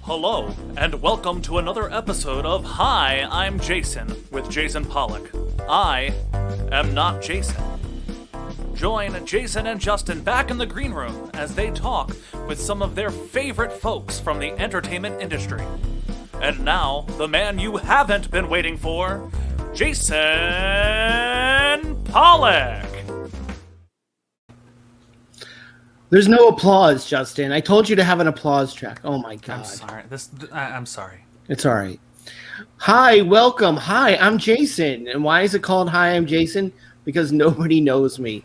Hello, and welcome to another episode of Hi, I'm Jason, with Jason Pollock. I am not Jason. Join Jason and Justin back in the green room as they talk with some of their favorite folks from the entertainment industry. And now, the man you haven't been waiting for, Jason Pollock! There's no applause, Justin. I told you to have an applause track. Oh my God. I'm sorry. I'm sorry. It's all right. Hi, welcome. Hi, I'm Jason. And why is it called Hi, I'm Jason? Because nobody knows me.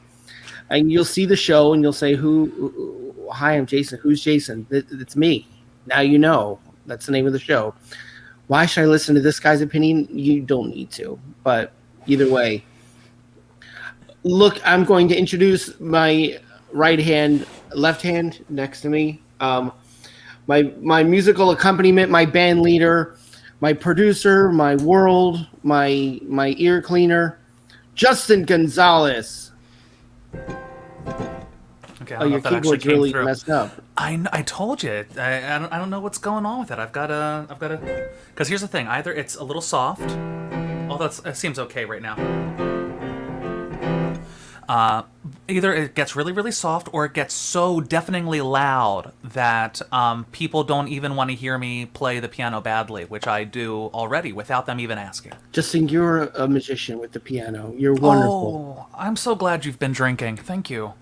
And you'll see the show and you'll say, Hi, I'm Jason. Who's Jason? It's me. Now you know. That's the name of the show. Why should I listen to this guy's opinion? You don't need to. But either way. Look, I'm going to introduce my left hand next to me. My musical accompaniment, my band leader, my producer, my world, my ear cleaner, Justin Gonzalez. Okay, I don't know your if that actually keyboard's came really through. messed up. I told you. I don't know what's going on with it. I've got to. Because here's the thing. Either it's a little soft. Oh, that seems okay right now. Either it gets really, really soft, or it gets so deafeningly loud that people don't even want to hear me play the piano badly, which I do already without them even asking. Justin, you're a magician with the piano. You're wonderful. Oh, I'm so glad you've been drinking. Thank you.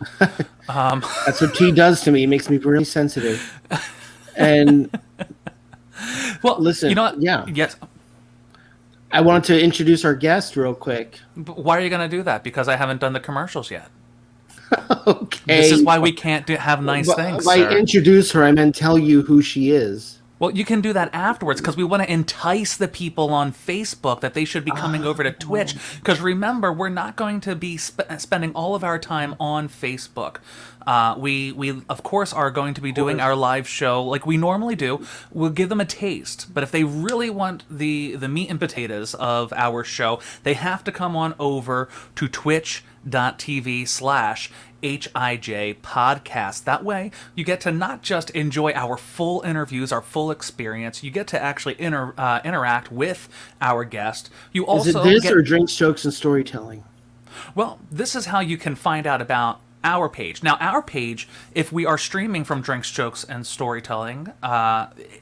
That's what tea does to me. It makes me really sensitive. And well, listen, you know what? Yeah. Yes. I wanted to introduce our guest real quick. But why are you going to do that? Because I haven't done the commercials yet. Okay. This is why we can't have nice things, By sir. introduce her, I meant tell you who she is. Well, you can do that afterwards because we want to entice the people on Facebook that they should be coming over to Twitch. Because remember, we're not going to be spending all of our time on Facebook. We of course are going to be doing our live show like we normally do. We'll give them a taste, but if they really want the meat and potatoes of our show, they have to come on over to twitch.tv/HIJ podcast. That way, you get to not just enjoy our full interviews, our full experience. You get to actually interact with our guest. You also is it this or drinks, jokes, and storytelling? Well, this is how you can find out about our page. Now, our page, if we are streaming from Drinks, Jokes, and Storytelling,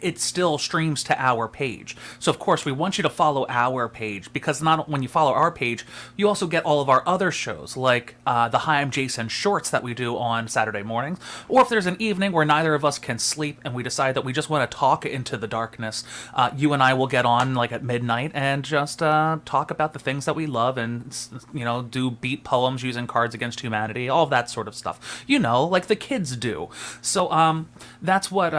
it still streams to our page. So, of course, we want you to follow our page, because not when you follow our page, you also get all of our other shows, like the Hi, I'm Jason shorts that we do on Saturday mornings, or if there's an evening where neither of us can sleep and we decide that we just want to talk into the darkness, you and I will get on like at midnight and just talk about the things that we love and, do beat poems using Cards Against Humanity, all of that sort of stuff, like the kids do. So that's what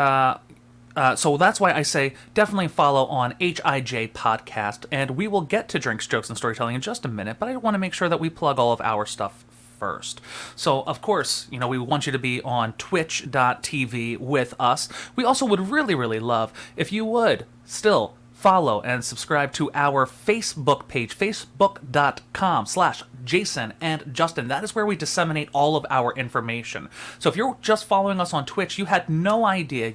so that's why I say definitely follow on HIJ podcast, and we will get to Drinks, Jokes, and Storytelling in just a minute, but I want to make sure that we plug all of our stuff first. So, of course, we want you to be on twitch.tv with us. We also would really, really love if you would still follow and subscribe to our Facebook page, facebook.com/Jason and Justin. That is where we disseminate all of our information. So if you're just following us on Twitch, you have no idea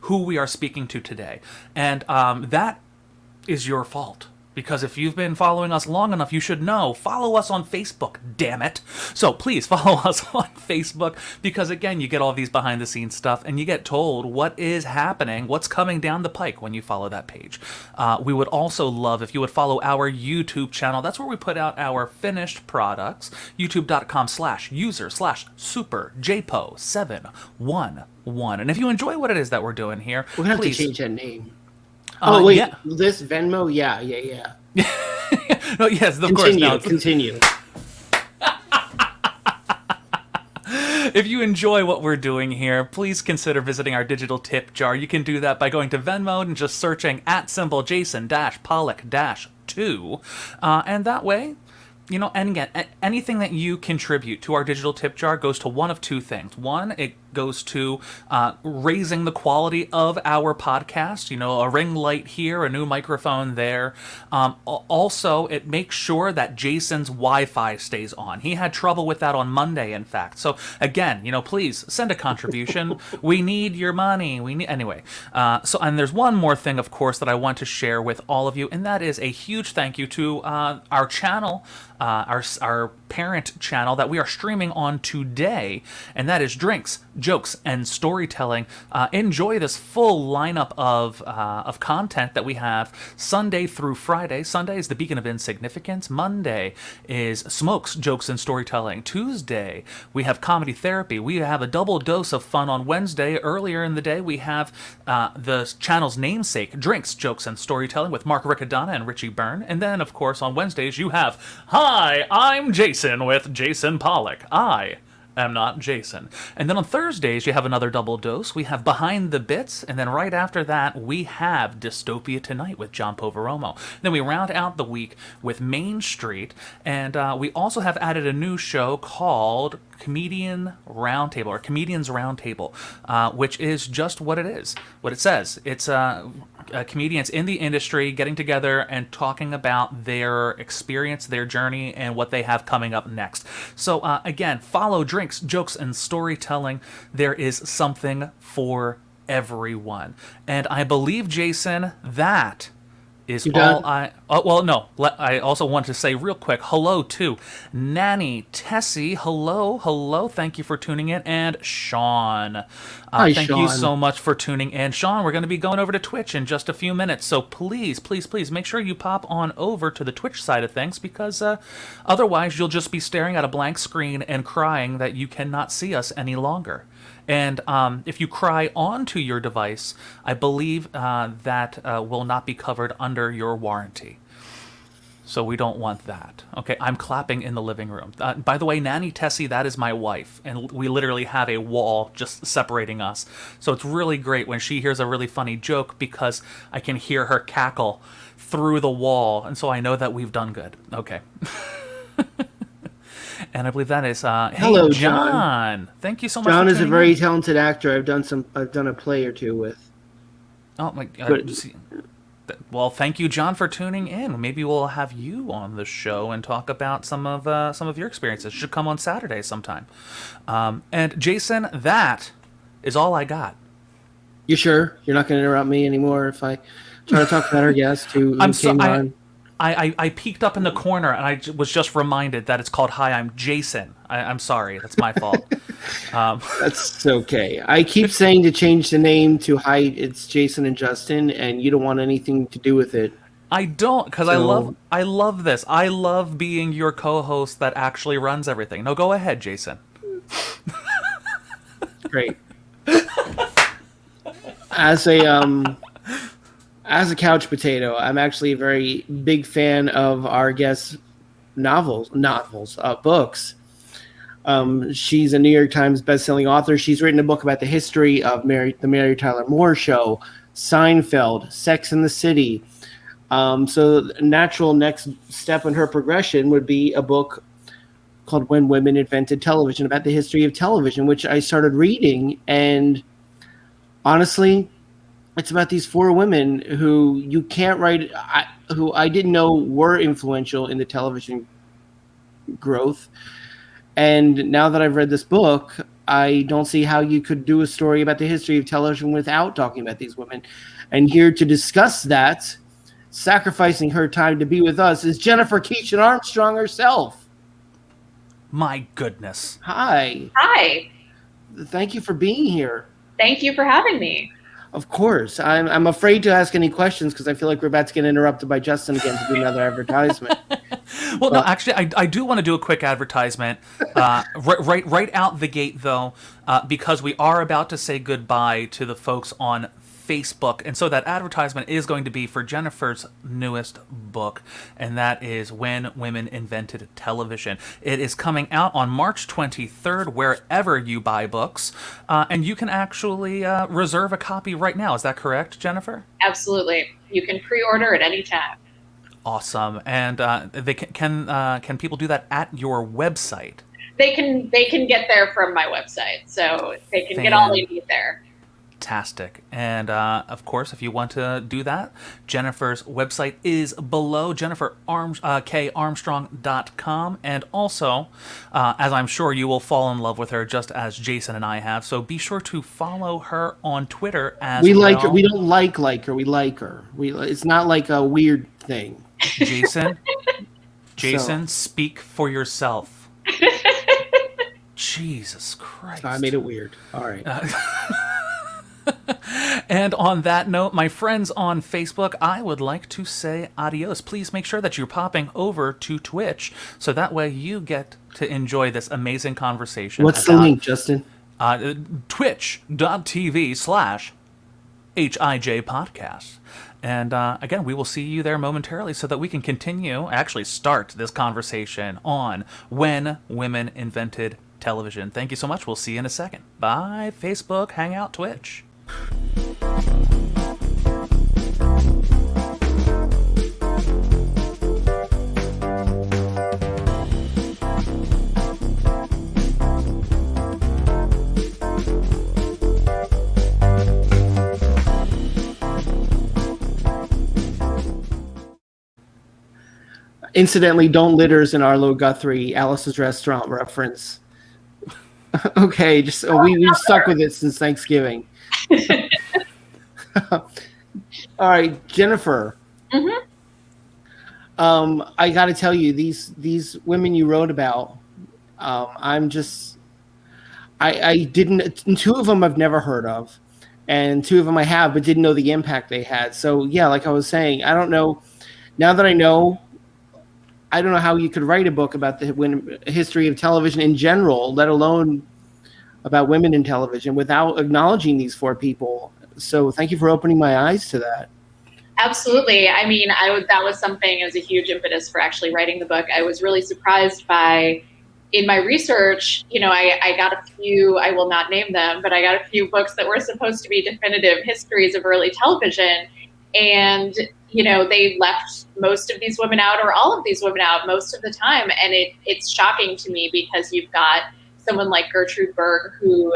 who we are speaking to today. And that is your fault. Because if you've been following us long enough, you should know. Follow us on Facebook, damn it. So please follow us on Facebook, because again, you get all these behind the scenes stuff and you get told what is happening, what's coming down the pike when you follow that page. We would also love if you would follow our YouTube channel. That's where we put out our finished products, youtube.com/user/superjpo711. And if you enjoy what it is that we're doing here, we're going to have please to change that name. Wait, yeah. This Venmo? Yeah. No, yes, of Continue, course. No. Continue. If you enjoy what we're doing here, please consider visiting our digital tip jar. You can do that by going to Venmo and just searching @Jason-Pollock-2. And that way, and again, anything that you contribute to our digital tip jar goes to one of two things. One, it goes to raising the quality of our podcast. You know, a ring light here, a new microphone there. Also, it makes sure that Jason's Wi-Fi stays on. He had trouble with that on Monday, in fact. So again, you know, please send a contribution. We need your money. Anyway. And there's one more thing, of course, that I want to share with all of you, and that is a huge thank you to our channel, our parent channel that we are streaming on today, and that is Drinks, Jokes, and Storytelling. Enjoy this full lineup of content that we have Sunday through Friday. Sunday is the Beacon of Insignificance. Monday is Smokes, Jokes, and Storytelling. Tuesday, we have Comedy Therapy. We have a double dose of fun on Wednesday. Earlier in the day, we have the channel's namesake, Drinks, Jokes, and Storytelling with Mark Riccadonna and Richie Byrne. And then, of course, on Wednesdays, you have Hi, I'm Jason with Jason Pollock. I am not Jason. And then on Thursdays, you have another double dose. We have Behind the Bits, and then right after that, we have Dystopia Tonight with John Poveromo. Then we round out the week with Main Street, and we also have added a new show called Comedian Roundtable, or Comedians Roundtable, which is just what it is, what it says. It's comedians in the industry getting together and talking about their experience, their journey, and what they have coming up next. So again, follow Drinks, Jokes, and Storytelling. There is something for everyone. And I believe, Jason, that is all I... Oh, well, no. I also want to say real quick, hello to Nanny, Tessie, hello. Thank you for tuning in. And Sean. Hi, thank Sean. you so much for tuning in. Sean, we're going to be going over to Twitch in just a few minutes. So please make sure you pop on over to the Twitch side of things, because otherwise you'll just be staring at a blank screen and crying that you cannot see us any longer. And if you cry onto your device, I believe that will not be covered under your warranty. So we don't want that. Okay, I'm clapping in the living room. By the way, Nanny Tessie, that is my wife. And we literally have a wall just separating us. So it's really great when she hears a really funny joke, because I can hear her cackle through the wall. And so I know that we've done good. Okay. And I believe that is Hello, hey, John. Thank you so much. John for is a tuning very in. talented actor. I've done a play or two with. Oh my God. Well, thank you, John, for tuning in. Maybe we'll have you on the show and talk about some of your experiences. You should come on Saturday sometime. And Jason, that is all I got. You sure you're not going to interrupt me anymore if I try to talk about our guest who came on? I peeked up in the corner and I was just reminded that it's called Hi, I'm Jason. I'm sorry. That's my fault. That's okay. I keep saying to change the name to Hi, it's Jason and Justin, and you don't want anything to do with it. I don't, because I love this. I love being your co-host that actually runs everything. No, go ahead, Jason. Great. As a couch potato, I'm actually a very big fan of our guest's books. She's a New York Times bestselling author. She's written a book about the history of the Mary Tyler Moore Show, Seinfeld, Sex and the City. So the natural next step in her progression would be a book called When Women Invented Television, about the history of television, which I started reading. And honestly, it's about these four women who you can't write, who I didn't know were influential in the television growth. And now that I've read this book, I don't see how you could do a story about the history of television without talking about these women. And here to discuss that, sacrificing her time to be with us, is Jennifer Keishin Armstrong herself. My goodness. Hi. Hi. Thank you for being here. Thank you for having me. Of course. I'm afraid to ask any questions because I feel like we're about to get interrupted by Justin again to do another advertisement. Well, no, actually, I do want to do a quick advertisement right out the gate, though, because we are about to say goodbye to the folks on Facebook. And so that advertisement is going to be for Jennifer's newest book, and that is When Women Invented Television. It is coming out on March 23rd, wherever you buy books, and you can actually reserve a copy right now. Is that correct, Jennifer? Absolutely. You can pre-order at any time. Awesome. And they can people do that at your website? They can get there from my website, so they can get all they need there. Fantastic. And of course, if you want to do that, Jennifer's website is below, jenniferkarmstrong.com. And also, as I'm sure you will fall in love with her just as Jason and I have, so be sure to follow her on Twitter as we like well. her. We don't like her. We like her. It's not like a weird thing. Jason, speak for yourself. Jesus Christ. So I made it weird. All right. And on that note, my friends on Facebook, I would like to say adios. Please make sure that you're popping over to Twitch so that way you get to enjoy this amazing conversation. What's the link, Justin? Twitch.tv/HIJ Podcast. And again, we will see you there momentarily so that we can actually start this conversation on when women invented television. Thank you so much. We'll see you in a second. Bye, Facebook, Hangout, Twitch. Incidentally, don't litters in Arlo Guthrie, Alice's Restaurant reference. Okay, we've stuck with it since Thanksgiving. All right, Jennifer. Mm-hmm. I got to tell you, these women you wrote about, I didn't. Two of them I've never heard of, and two of them I have, but didn't know the impact they had. So yeah, like I was saying, I don't know. Now that I know, I don't know how you could write a book about the history of television in general, let alone about women in television, without acknowledging these four people. So thank you for opening my eyes to that. Absolutely. I mean, that was something as a huge impetus for actually writing the book. I was really surprised by, in my research, I got a few, I will not name them, but I got a few books that were supposed to be definitive histories of early television. And, they left most of these women out, or all of these women out most of the time. And it's shocking to me because you've got someone like Gertrude Burke who,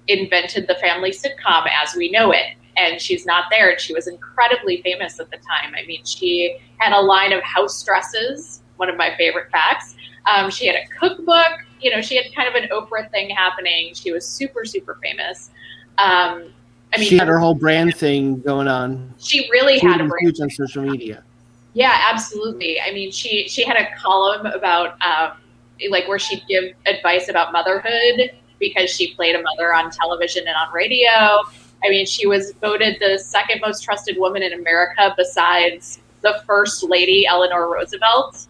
invented the family sitcom as we know it. And she's not there. And she was incredibly famous at the time. I mean, she had a line of house dresses, one of my favorite facts. She had a cookbook. She had kind of an Oprah thing happening. She was super, super famous. She had her whole brand thing going on. She really had a brand. Huge on social media. Yeah, absolutely. I mean, she had a column about where she'd give advice about motherhood because she played a mother on television and on radio. I mean, she was voted the second most trusted woman in America besides the first lady, Eleanor Roosevelt.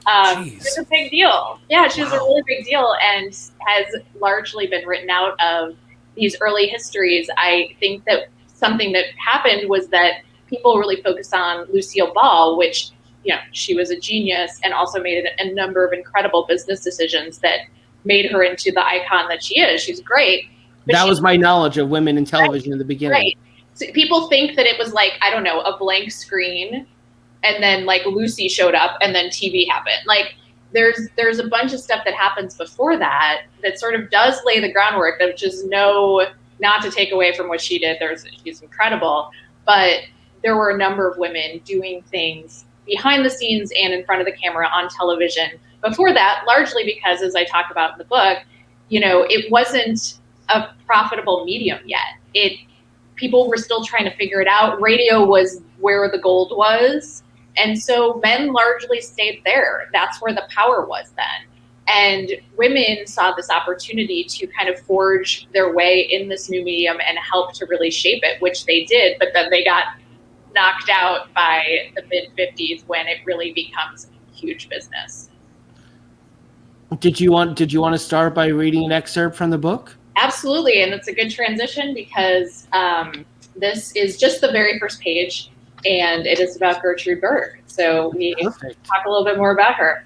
It was a big deal. Yeah, she was a really big deal and has largely been written out of these early histories. I think that something that happened was that people really focused on Lucille Ball, which, she was a genius and also made a number of incredible business decisions that made her into the icon that she is. She's great. That was my knowledge of women in television in the beginning. Right. So people think that it was like, I don't know, a blank screen and then like Lucy showed up and then TV happened. Like there's a bunch of stuff that happens before that sort of does lay the groundwork, which is not to take away from what she did. She's incredible, but there were a number of women doing things behind the scenes and in front of the camera on television before that, largely because, as I talk about in the book, it wasn't a profitable medium yet. People were still trying to figure it out. Radio was where the gold was. And so men largely stayed there. That's where the power was then. And women saw this opportunity to kind of forge their way in this new medium and help to really shape it, which they did. But then they got knocked out by the mid-50s when it really becomes a huge business. Did you want to start by reading an excerpt from the book? Absolutely. And it's a good transition because this is just the very first page. And it is about Gertrude Burke. So we talk a little bit more about her.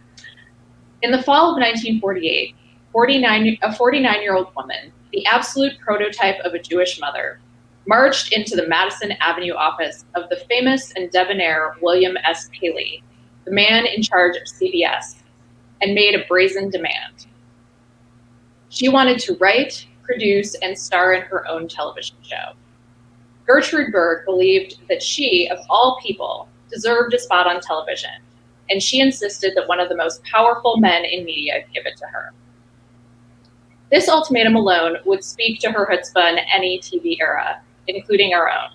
In the fall of 1948, a 49-year-old woman, the absolute prototype of a Jewish mother, marched into the Madison Avenue office of the famous and debonair William S. Paley, the man in charge of CBS, and made a brazen demand. She wanted to write, produce, and star in her own television show. Gertrude Burke believed that she, of all people, deserved a spot on television, and she insisted that one of the most powerful men in media give it to her. This ultimatum alone would speak to her chutzpah in any TV era, including our own.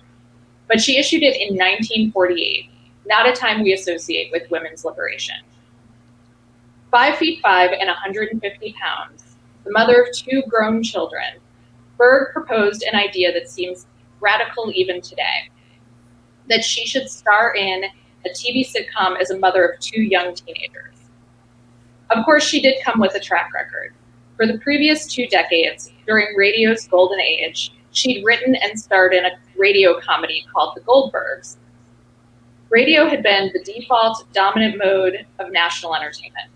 But she issued it in 1948, not a time we associate with women's liberation. 5'5" and 150 pounds, the mother of 2 grown children, Burke proposed an idea that seems radical even today, that she should star in a TV sitcom as a mother of 2 young teenagers. Of course, she did come with a track record. For the previous 2 decades, during radio's golden age, she'd written and starred in a radio comedy called The Goldbergs. Radio had been the default dominant mode of national entertainment.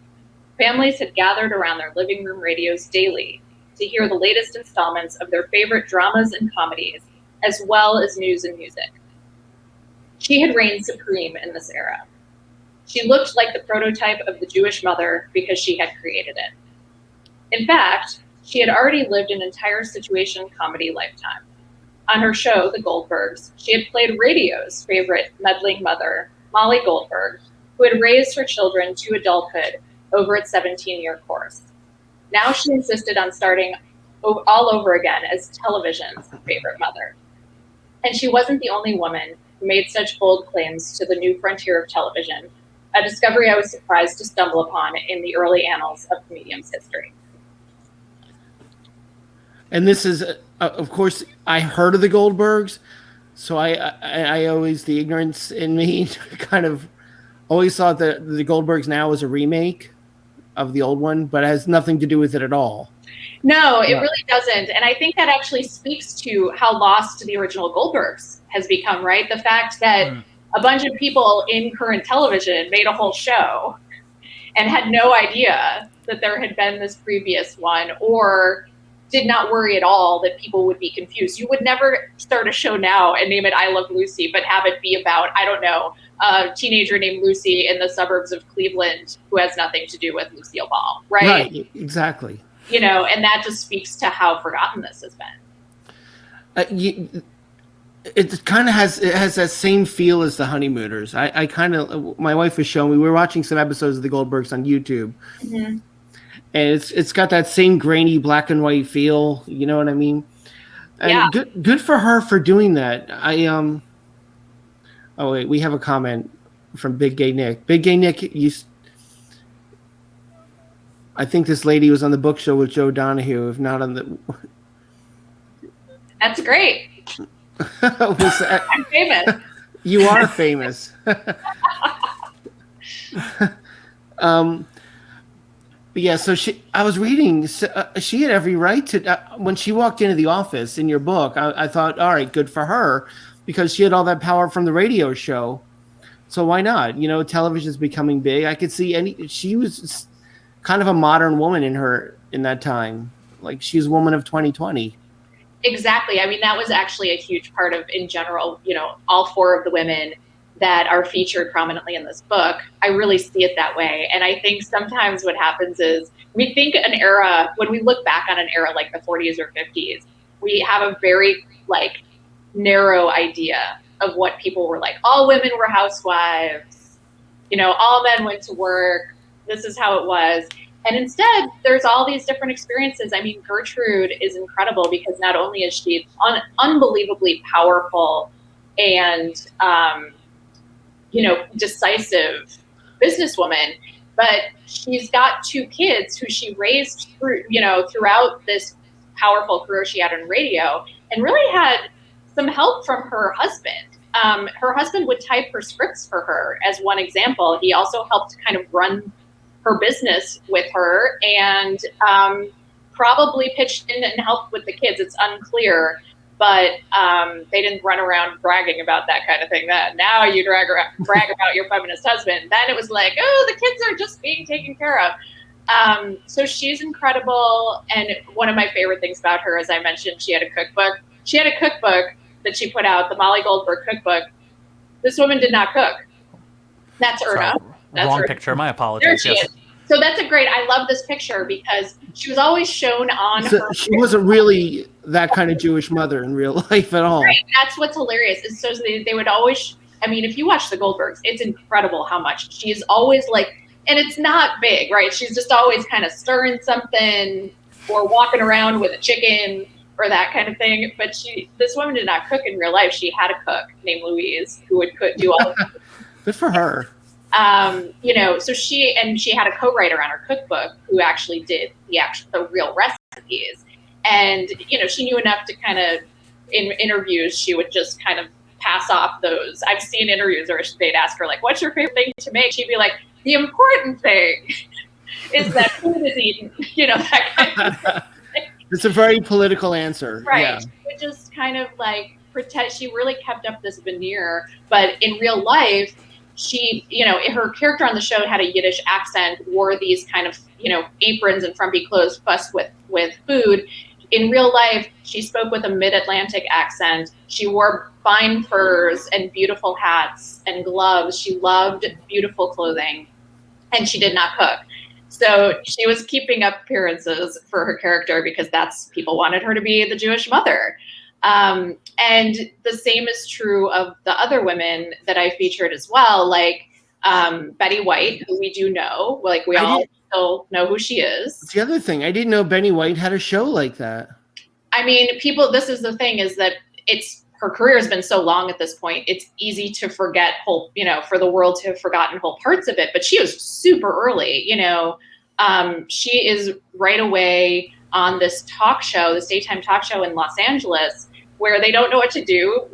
Families had gathered around their living room radios daily to hear the latest installments of their favorite dramas and comedies, as well as news and music. She had reigned supreme in this era. She looked like the prototype of the Jewish mother because she had created it. In fact, she had already lived an entire situation comedy lifetime. On her show, The Goldbergs, she had played radio's favorite meddling mother, Molly Goldberg, who had raised her children to adulthood over its 17-year course. Now she insisted on starting all over again as television's favorite mother. And she wasn't the only woman who made such bold claims to the new frontier of television, a discovery I was surprised to stumble upon in the early annals of the medium's history. And this is, of course, I heard of the Goldbergs, so I always, the ignorance in me kind of always thought that the Goldbergs now was a remake of the old one, but it has nothing to do with it at all. No, it really doesn't. And I think that actually speaks to how lost the original Goldbergs has become, right? The fact that a bunch of people in current television made a whole show and had no idea that there had been this previous one, or did not worry at all that people would be confused. You would never start a show now and name it I Love Lucy, but have it be about, I don't know, a teenager named Lucy in the suburbs of Cleveland who has nothing to do with Lucille Ball, right? Right, exactly. You know, and that just speaks to how forgotten this has been. It kind of has that same feel as the Honeymooners. I kind of, my wife was showing me, we were watching some episodes of the Goldbergs on YouTube. Mm-hmm. And it's got that same grainy black and white feel, you know what I mean? And yeah. Good for her for doing that. Oh wait, we have a comment from Big Gay Nick. Big Gay Nick, I think this lady was on the book show with Joe Donahue, if not on the. That's great. I'm famous. You are famous. But yeah, so I was reading, she had every right to, when she walked into the office in your book, I thought, all right, good for her, because she had all that power from the radio show. So why not? You know, television's becoming big. I could see she was kind of a modern woman in that time. Like, she's a woman of 2020. Exactly. I mean, that was actually a huge part of, in general, you know, all 4 of the women that are featured prominently in this book. I really see it that way. And I think sometimes what happens is we think an era, when we look back on an era like the 40s or 50s, we have a very like narrow idea of what people were like. All women were housewives, you know, all men went to work. This is how it was. And instead, there's all these different experiences. I mean, Gertrude is incredible because not only is she unbelievably powerful and, you know, decisive businesswoman, but she's got 2 kids who she raised through, you know, throughout this powerful career she had in radio, and really had some help from her husband. Her husband would type her scripts for her, as one example. He also helped kind of run her business with her, and probably pitched in and helped with the kids. It's unclear. But they didn't run around bragging about that kind of thing then. Now you brag about your feminist husband. Then it was like, oh, the kids are just being taken care of. So she's incredible. And one of my favorite things about her, as I mentioned, she had a cookbook. She had a cookbook that she put out, the Molly Goldberg cookbook, this woman did not cook. That's Erna. That's Wrong Erna. picture. My There apologies. she Yes. is. So that's I love this picture because she was always shown on her. She wasn't really that kind of Jewish mother in real life at all. Right. That's what's hilarious. Is so they would always, I mean, if you watch the Goldbergs, it's incredible how much she is always like, and it's not big, right? She's just always kind of stirring something or walking around with a chicken or that kind of thing. But this woman did not cook in real life. She had a cook named Louise who would do all of it. Good for her. So she had a co-writer on her cookbook who actually did the real recipes. And, she knew enough to kind of, in interviews, she would just kind of pass off those. I've seen interviews where they'd ask her, like, what's your favorite thing to make? She'd be like, the important thing is that food is eaten, that kind of thing. It's a very political answer. Right. Yeah. She would just kind of like pretend. She really kept up this veneer, but in real life, she, her character on the show had a Yiddish accent, wore these kind of, aprons and frumpy clothes, fussed with food. In real life, she spoke with a mid-Atlantic accent. She wore fine furs and beautiful hats and gloves. She loved beautiful clothing, and she did not cook. So she was keeping up appearances for her character because people wanted her to be the Jewish mother. And the same is true of the other women that I featured as well, like Betty White, who we do know, like we all still know who she is. That's the other thing. I didn't know Betty White had a show like that. I mean, this is the thing, is that her career has been so long at this point, it's easy to forget for the world to have forgotten whole parts of it, but she was super early, she is right away on this talk show, this daytime talk show in Los Angeles, where they don't know what to do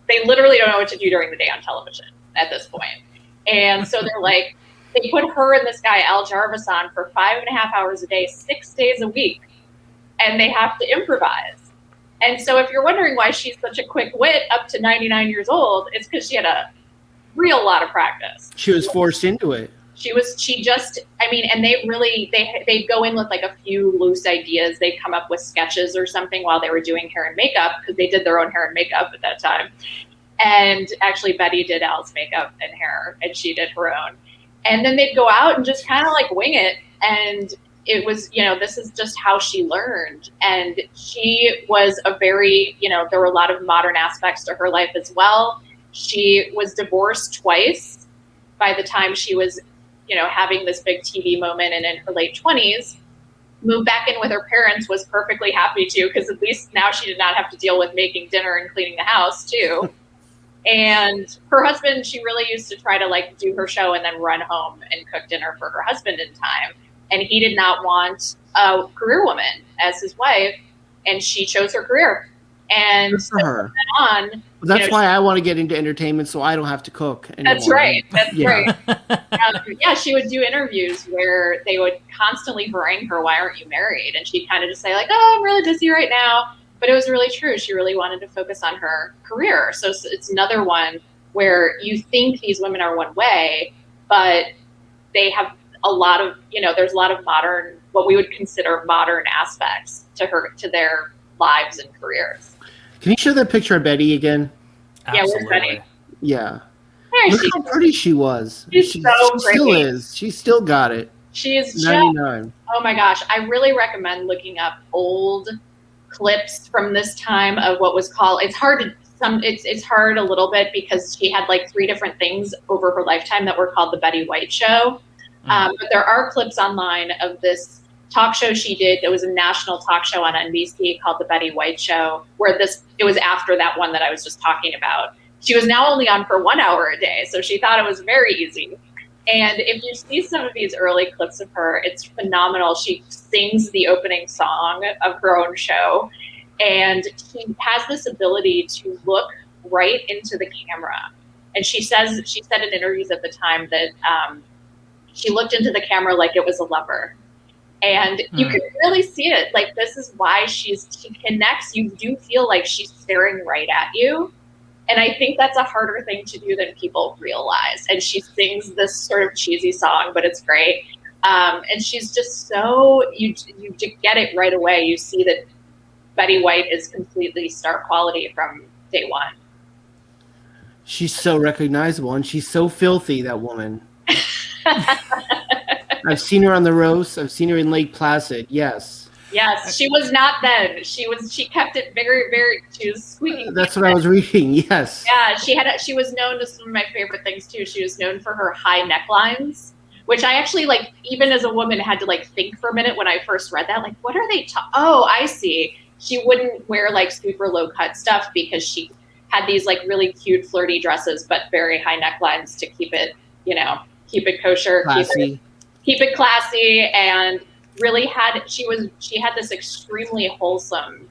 they literally don't know what to do during the day on television at this point. And so they're like, they put her and this guy, Al Jarvis, on for 5.5 hours a day, 6 days a week, and they have to improvise. And so if you're wondering why she's such a quick wit up to 99 years old, it's because she had a real lot of practice. She was forced into it. And they go in with like a few loose ideas. They'd come up with sketches or something while they were doing hair and makeup, because they did their own hair and makeup at that time. And actually Betty did Al's makeup and hair, and she did her own. And then they'd go out and just kind of like wing it. And it was, this is just how she learned. And she was there were a lot of modern aspects to her life as well. She was divorced twice by the time she was, having this big TV moment, and in her late 20s, moved back in with her parents, was perfectly happy to, because at least now she did not have to deal with making dinner and cleaning the house too. And her husband, she really used to try to like do her show and then run home and cook dinner for her husband in time. And he did not want a career woman as his wife, and she chose her career. And good for her. On, that's why I want to get into entertainment, so I don't have to cook anymore. That's right. That's right. She would do interviews where they would constantly harangue her, "Why aren't you married?" And she'd kind of just say like, "Oh, I'm really busy right now." But it was really true. She really wanted to focus on her career. So it's another one where you think these women are one way, but they have a lot of, there's a lot of modern, what we would consider modern aspects to their lives and careers. Can you show that picture of Betty again? Absolutely. Yeah, where's Betty? Yeah. There Look how pretty she was. She's she so pretty. Still is. She still got it. She is 99. Oh my gosh. I really recommend looking up old clips from this time of what was called, it's hard a little bit because she had like 3 different things over her lifetime that were called the Betty White Show. But there are clips online of this talk show she did. It was a national talk show on NBC called the Betty White Show, where it was after that one that I was just talking about. She was now only on for 1 hour a day, so she thought it was very easy. And if you see some of these early clips of her, it's phenomenal. She sings the opening song of her own show, and she has this ability to look right into the camera. And she said in interviews at the time that she looked into the camera like it was a lover. And you can really see it. Like, this is why she connects. You do feel like she's staring right at you. And I think that's a harder thing to do than people realize. And she sings this sort of cheesy song, but it's great. And she's just so, you get it right away. You see that Betty White is completely star quality from day one. She's so recognizable, and she's so filthy, that woman. I've seen her on the roast. I've seen her in Lake Placid. Yes. Yes, she was not then. She kept it very, very. She was squeaking. That's what I was reading. Yes. Yeah, she was known to some of my favorite things too. She was known for her high necklines, which I actually like. Even as a woman, had to like think for a minute when I first read that. Like, what are they? Oh, I see. She wouldn't wear like super low cut stuff because she had these like really cute flirty dresses, but very high necklines to keep it, keep it kosher, Classy. keep it classy, and really she had this extremely wholesome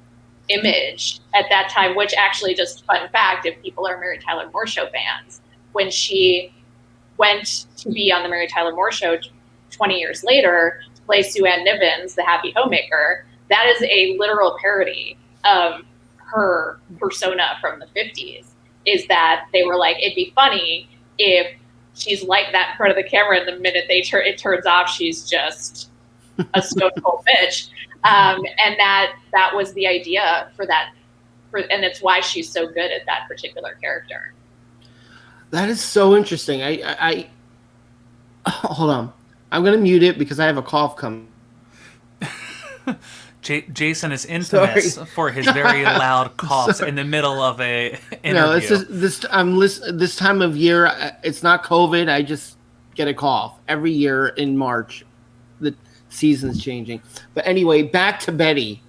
image at that time, which actually, just fun fact, if people are Mary Tyler Moore Show fans, when she went to be on the Mary Tyler Moore Show 20 years later to play Sue Ann Nivens, the happy homemaker, that is a literal parody of her persona from the 50s, is that they were like, it'd be funny if she's like that in front of the camera, and the minute it turns off, she's just a stone cold bitch. And that was the idea for that, and it's why she's so good at that particular character. That is so interesting. I hold on. I'm going to mute it because I have a cough coming. Jason is infamous for his very loud coughs in the middle of a interview. No, it's just this time of year. It's not COVID. I just get a cough every year in March. The season's changing. But anyway, back to Betty.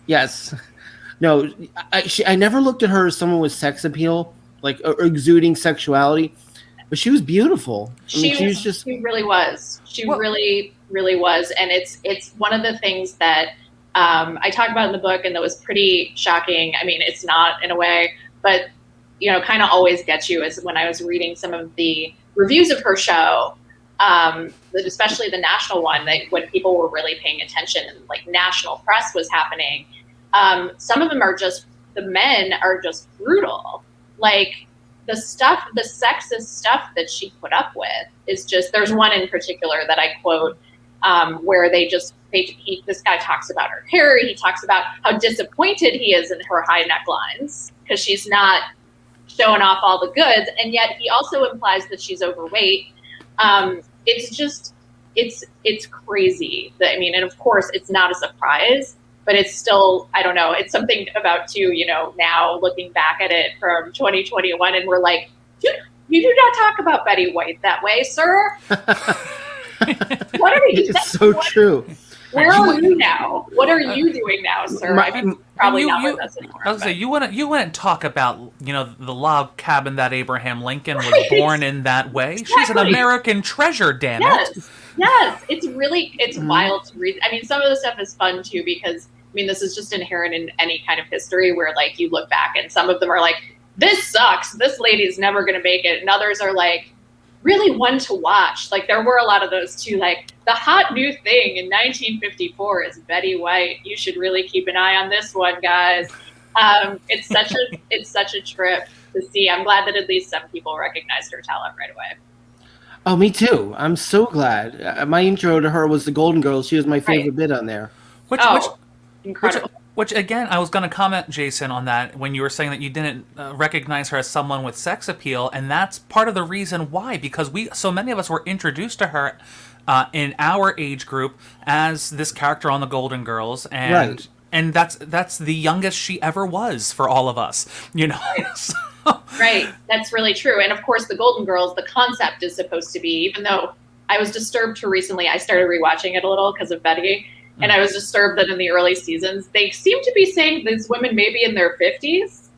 Yes. No, I never looked at her as someone with sex appeal, like or exuding sexuality. But she was beautiful. She really was. She really, really was. And it's one of the things that I talk about in the book, and that was pretty shocking. I mean, it's not in a way, but kind of always gets you, is when I was reading some of the reviews of her show, especially the national one, that when people were really paying attention and like national press was happening. Some of them the men are just brutal. Like the sexist stuff that she put up with is just, there's one in particular that I quote, where this guy talks about her hair. He talks about how disappointed he is in her high necklines because she's not showing off all the goods. And yet he also implies that she's overweight. It's crazy. And of course it's not a surprise, but it's still, I don't know, it's something about too, now looking back at it from 2021, and we're like, you do not talk about Betty White that way, sir. What are you? It's so true. Where are you now? What are you doing now, sir? Probably not with us anymore. I was say you wouldn't talk about the log cabin that Abraham Lincoln was born in that way. Exactly. She's an American treasure, damn it. Yes. It's wild to read. I mean, some of the stuff is fun too, because this is just inherent in any kind of history where like you look back and some of them are like, this sucks. This lady's never going to make it, and others are like, really one to watch. Like there were a lot of those too. Like the hot new thing in 1954 is Betty White. You should really keep an eye on this one, guys. It's such a trip to see. I'm glad that at least some people recognized her talent right away. Oh, me too. I'm so glad. My intro to her was the Golden Girls. She was my favorite bit on there. Incredible. Which again, I was going to comment, Jason, on that when you were saying that you didn't recognize her as someone with sex appeal, and that's part of the reason why, because so many of us were introduced to her in our age group as this character on the Golden Girls, and that's the youngest she ever was for all of us, So. Right, that's really true. And of course, the Golden Girls, the concept is supposed to be, even though I was disturbed to recently, I started rewatching it a little because of Betty. And I was disturbed that in the early seasons, they seem to be saying these women may be in their 50s.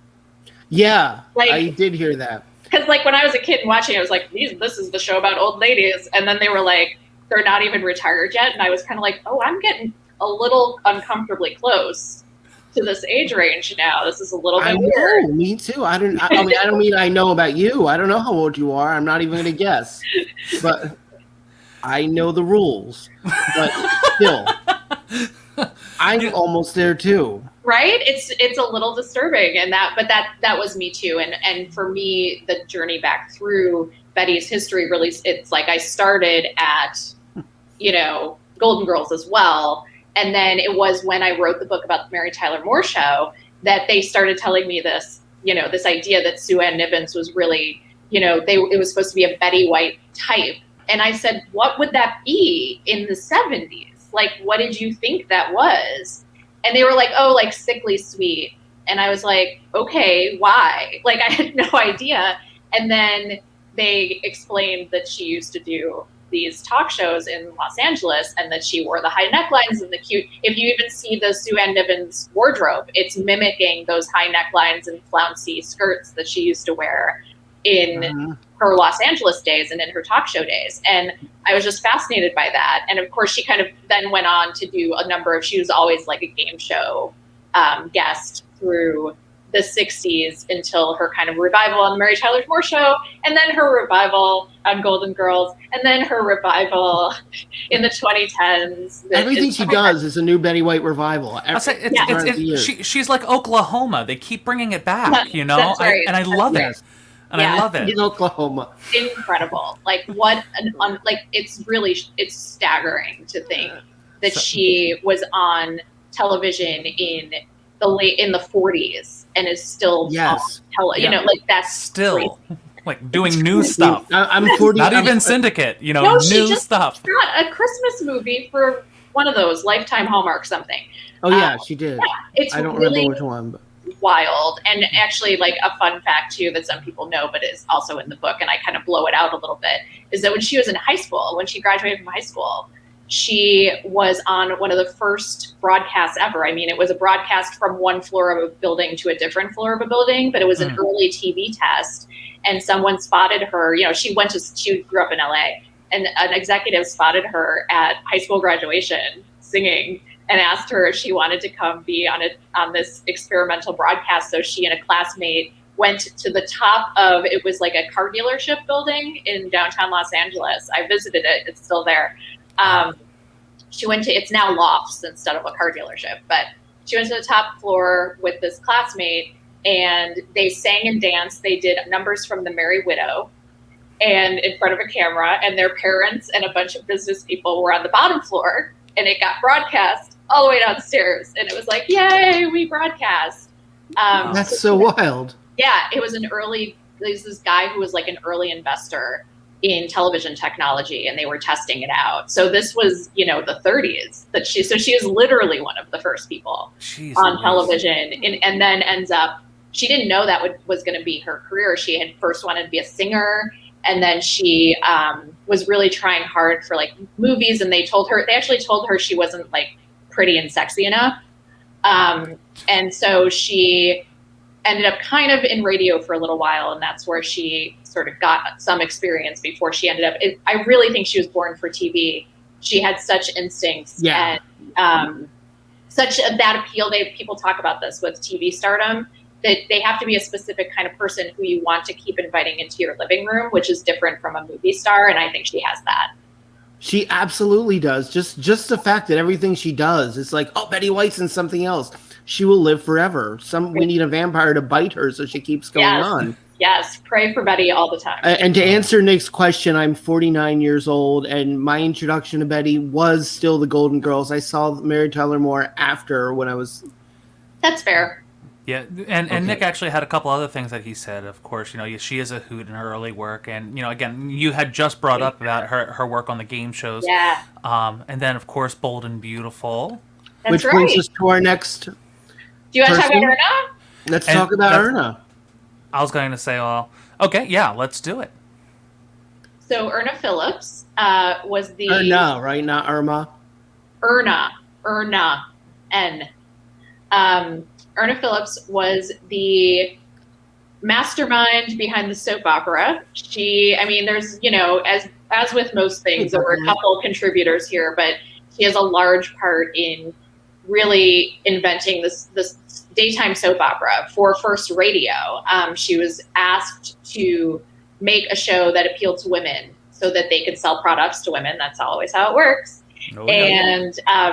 Yeah, I did hear that. Because like when I was a kid watching, I was like, this is the show about old ladies. And then they were like, they're not even retired yet. And I was kind of like, oh, I'm getting a little uncomfortably close to this age range now. This is a little bit weird. Me too. I don't mean I know about you. I don't know how old you are. I'm not even going to guess. But I know the rules. But still. I'm almost there too. Right? It's a little disturbing, and that was me too. And for me, the journey back through Betty's history really, it's like I started at, Golden Girls as well. And then it was when I wrote the book about the Mary Tyler Moore Show that they started telling me this this idea that Sue Ann Nivens was really, it was supposed to be a Betty White type. And I said, what would that be in the 70s? Like, what did you think that was? And they were like, oh, like sickly sweet. And I was like, okay, why? Like, I had no idea. And then they explained that she used to do these talk shows in Los Angeles and that she wore the high necklines and the cute. If you even see the Sue Ann Nivens wardrobe, it's mimicking those high necklines and flouncy skirts that she used to wear in her Los Angeles days and in her talk show days. And I was just fascinated by that. And of course, she kind of then went on to do a number of, she was always like a game show guest through the 60s until her kind of revival on the Mary Tyler Moore Show, and then her revival on Golden Girls, and then her revival in the 2010s. Everything she does is a new Betty White revival. She's like Oklahoma. They keep bringing it back, That's right. I love it. And I love it. In Oklahoma. Incredible. Like it's staggering to think that she was on television in the 40s and is still that's still crazy. Like doing new stuff. I'm 40. Not even Syndicate, new stuff. She got a Christmas movie for one of those Lifetime Hallmark something. Oh yeah, she did. Yeah, I don't remember which one. But wild. And actually, like, a fun fact too that some people know but is also in the book, and I kind of blow it out a little bit, is that when she was in high school, when she graduated from high school, she was on one of the first broadcasts ever. I mean, it was a broadcast from one floor of a building to a different floor of a building, but it was an early TV test. And someone spotted her, she grew up in LA, and an executive spotted her at high school graduation singing and asked her if she wanted to come be on this experimental broadcast. So she and a classmate went to the top of, it was like a car dealership building in downtown Los Angeles. I visited it, it's still there. She went to, it's now lofts instead of a car dealership, but she went to the top floor with this classmate, and they sang and danced. They did numbers from The Merry Widow, and in front of a camera, and their parents and a bunch of business people were on the bottom floor, and it got broadcast all the way downstairs. And it was like, yay, we broadcast. That's so wild. Yeah, it was there's this guy who was like an early investor in television technology, and they were testing it out. So this was, the 30s that she is literally one of the first people on television, and then ends up, she didn't know that was going to be her career. She had first wanted to be a singer, and then she was really trying hard for like movies, and they actually told her she wasn't like pretty and sexy enough. And so she ended up kind of in radio for a little while, and that's where she sort of got some experience before she ended up. I really think she was born for TV. She had such instincts and such that appeal. People talk about this with TV stardom, that they have to be a specific kind of person who you want to keep inviting into your living room, which is different from a movie star, and I think she has that. She absolutely does. Just the fact that everything she does, it's like, oh, Betty White's in something else. She will live forever. We need a vampire to bite her so she keeps going on. Yes, pray for Betty all the time. And to answer Nick's question, I'm 49 years old, and my introduction to Betty was still the Golden Girls. I saw Mary Tyler Moore after when I was... That's fair. Yeah, and Nick actually had a couple other things that he said. Of course, she is a hoot in her early work, and again, you had just brought up about her work on the game shows. Yeah. And then of course, Bold and Beautiful. That's which right. brings us to our next. Do you want to talk about Erna? Let's talk about Erna. I was going to say, okay, yeah, let's do it. So Erna Phillips was the Erna, right? Not Irma. Erna, N. Erna Phillips was the mastermind behind the soap opera. There's, as with most things, there were a couple contributors here, but she has a large part in really inventing this daytime soap opera for first radio. She was asked to make a show that appealed to women so that they could sell products to women. That's always how it works.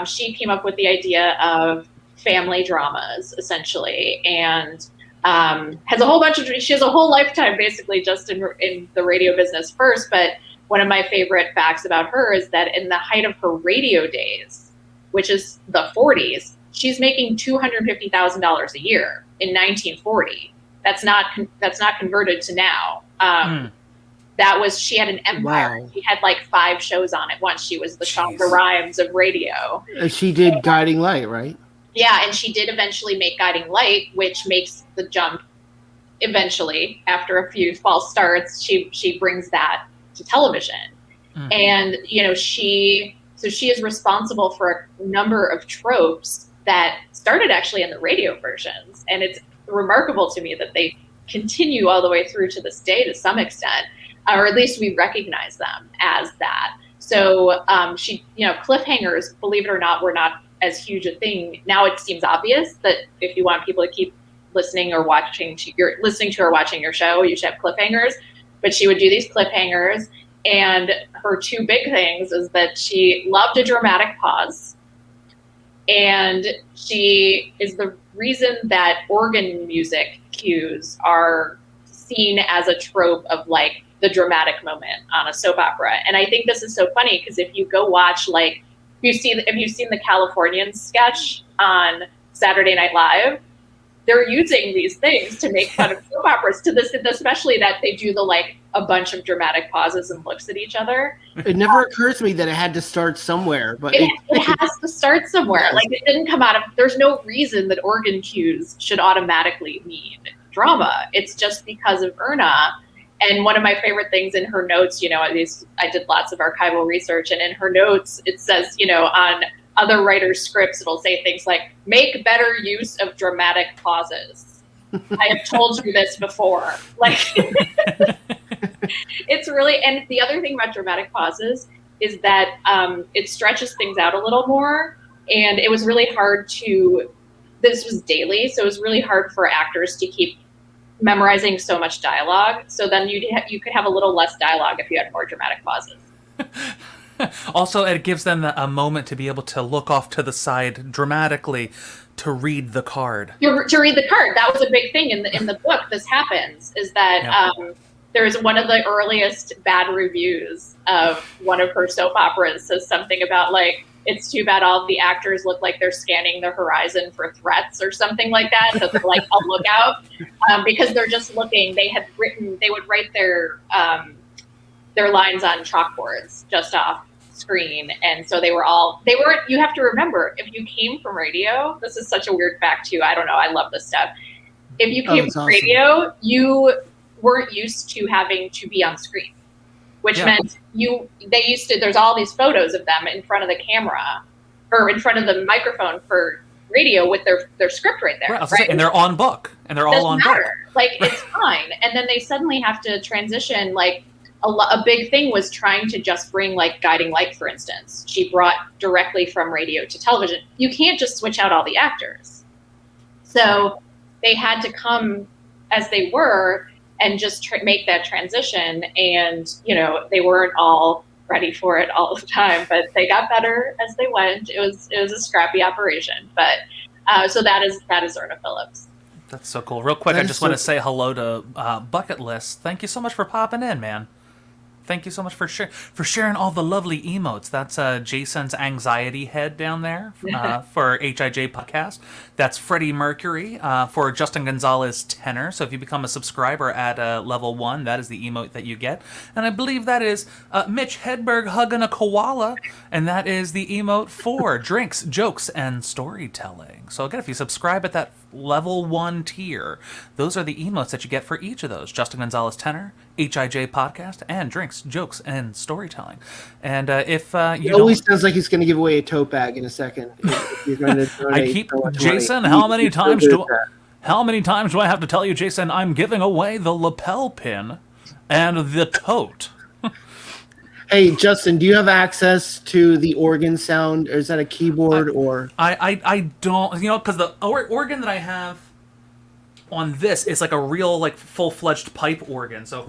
She came up with the idea of family dramas, essentially, and has a whole bunch of, she has a whole lifetime basically just in the radio business first. But one of my favorite facts about her is that in the height of her radio days, which is the 40s, she's making $250,000 a year in 1940. That's not converted to now. She had an empire. Wow. She had like 5 shows on at once. She was the Shonda Rhimes of radio. She did Guiding Light, right? Yeah, and she did eventually make Guiding Light, which makes the jump eventually. After a few false starts, she brings that to television. And, she is responsible for a number of tropes that started actually in the radio versions. And it's remarkable to me that they continue all the way through to this day to some extent, or at least we recognize them as that. So cliffhangers, believe it or not, were not as huge a thing. Now it seems obvious that if you want people to keep listening or watching your show, you should have cliffhangers. But she would do these cliffhangers, and her 2 big things is that she loved a dramatic pause, and she is the reason that organ music cues are seen as a trope of like the dramatic moment on a soap opera. And I think this is so funny because if you go watch, like, if you've seen the Californians sketch on Saturday Night Live, they're using these things to make fun of soap operas, especially that they do a bunch of dramatic pauses and looks at each other. It never occurs to me that it had to start somewhere, but it has to start somewhere. Yes. Like, it didn't come out of, there's no reason that organ cues should automatically mean drama. It's just because of Erna. And one of my favorite things in her notes, I did lots of archival research, and in her notes, it says, on other writers' scripts, it'll say things like, make better use of dramatic pauses. I have told you this before. Like, it's really, and the other thing about dramatic pauses is that it stretches things out a little more. And it was really hard this was daily, so it was really hard for actors to keep memorizing so much dialogue. So then you could have a little less dialogue if you had more dramatic pauses. Also, it gives them a moment to be able to look off to the side dramatically to read the card. To read the card. That was a big thing in the book. This happens, is that there's one of the earliest bad reviews of one of her soap operas says something about, like, it's too bad all of the actors look like they're scanning the horizon for threats or something like that. So they're like a lookout because they're just looking. They would write their lines on chalkboards just off screen. And so you have to remember, if you came from radio, this is such a weird fact too. I don't know. I love this stuff. If you came from radio, you weren't used to having to be on screen, which meant there's all these photos of them in front of the camera or in front of the microphone for radio with their script right there. Right? And they're on book, and they're all on book. Like, it's fine. And then they suddenly have to transition. Like, a big thing was trying to just bring, like, Guiding Light, for instance. She brought directly from radio to television. You can't just switch out all the actors. So they had to come as they were and just make that transition. And, they weren't all ready for it all the time, but they got better as they went. It was a scrappy operation. But so that is Erna Phillips. That's so cool. Real quick, I just want to say hello to Bucket List. Thank you so much for popping in, man. Thank you so much for sharing all the lovely emotes. That's Jason's anxiety head down there for HIJ Podcast. That's Freddie Mercury for Justin Gonzalez tenor. So if you become a subscriber at level 1, that is the emote that you get. And I believe that is Mitch Hedberg hugging a koala, and that is the emote for drinks, jokes, and storytelling. So again, if you subscribe at that level 1 tier, those are the emotes that you get for each of those: Justin Gonzalez tenor, HIJ Podcast, and drinks, jokes, and storytelling. And if you always sounds like he's going to give away a tote bag in a second. If you're going to donate Jason, how many times do I have to tell you, Jason? I'm giving away the lapel pin and the tote. Hey, Justin, do you have access to the organ sound, or is that a keyboard? I don't, because the organ that I have on this is like a real, like, full-fledged pipe organ. So.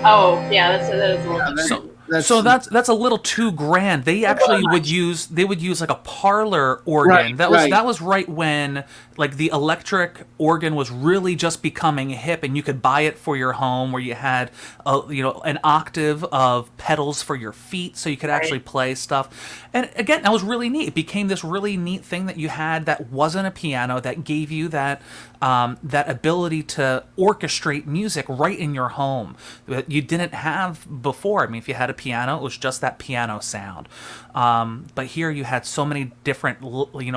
Oh yeah, that is a little. So that's a little too grand. They actually would use like a parlor organ. That was right when, like, the electric organ was really just becoming hip, and you could buy it for your home, where you had an octave of pedals for your feet, so you could actually play stuff. And again, that was really neat. It became this really neat thing that you had that wasn't a piano, that gave you that that ability to orchestrate music right in your home that you didn't have before. I mean, if you had a piano, it was just that piano sound. But here you had so many different,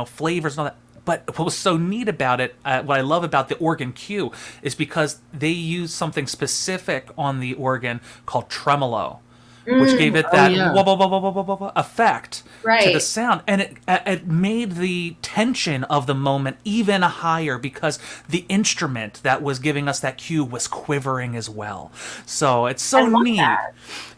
flavors and all that. But what was so neat about it, what I love about the organ cue, is because they used something specific on the organ called tremolo, which gave it that wah, wah, wah, wah, wah, wah, wah effect to the sound. And it made the tension of the moment even higher because the instrument that was giving us that cue was quivering as well. So it's so neat.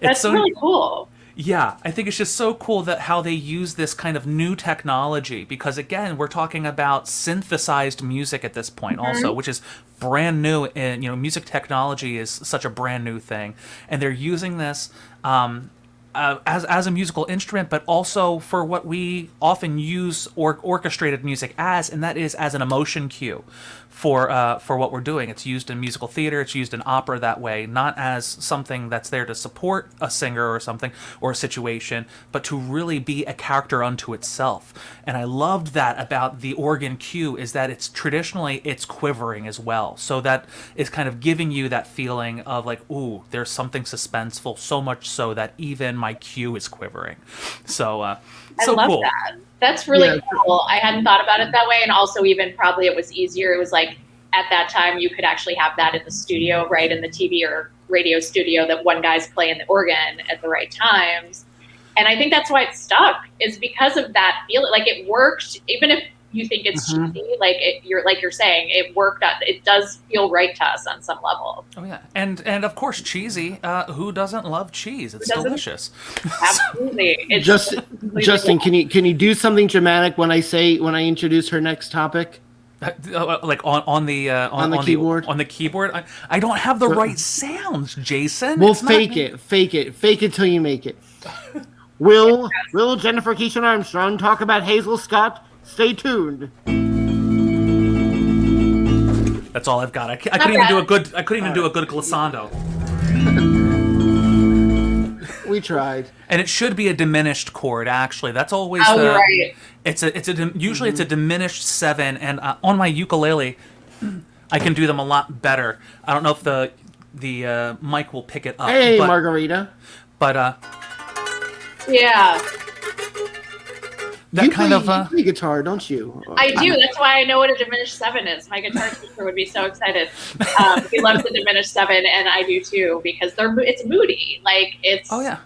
That's really cool. Yeah, I think it's just so cool that how they use this kind of new technology, because again, we're talking about synthesized music at this point also, which is brand new, and music technology is such a brand new thing, and they're using this as a musical instrument, but also for what we often use orchestrated music as, and that is as an emotion cue for what we're doing. It's used in musical theater, it's used in opera that way, not as something that's there to support a singer or something or a situation, but to really be a character unto itself. And I loved that about the organ cue, is that it's quivering as well, so that it's kind of giving you that feeling of like, ooh, there's something suspenseful, so much so that even my cue is quivering. So I love cool. That. That's really cool. I hadn't thought about it that way. And also even probably it was easier. It was like at that time you could actually have that in the studio, right? In the TV or radio studio, that one guy's playing the organ at the right times. And I think that's why it stuck, is because of that feeling. Like it worked, even if you think it's cheesy, you're saying, it worked out. It does feel right to us on some level. Oh yeah, and of course cheesy. Who doesn't love cheese? It's delicious. Absolutely. It's Justin, can you do something dramatic when I introduce her next topic? Like on the keyboard. On the keyboard. I don't have the right sounds, Jason. We'll fake it till you make it. Will Jennifer Keishin Armstrong talk about Hazel Scott? Stay tuned. That's all I've got. I couldn't even do a good glissando. We tried. And it should be a diminished chord. Actually, that's always right. Usually it's a diminished 7, and on my ukulele, I can do them a lot better. I don't know if the mic will pick it up. Hey, Margarita. But yeah. You play guitar, don't you? I do. That's why I know what a diminished 7 is. My guitar teacher would be so excited. He loves the diminished 7, and I do too, because it's moody. Like it's. Oh yeah.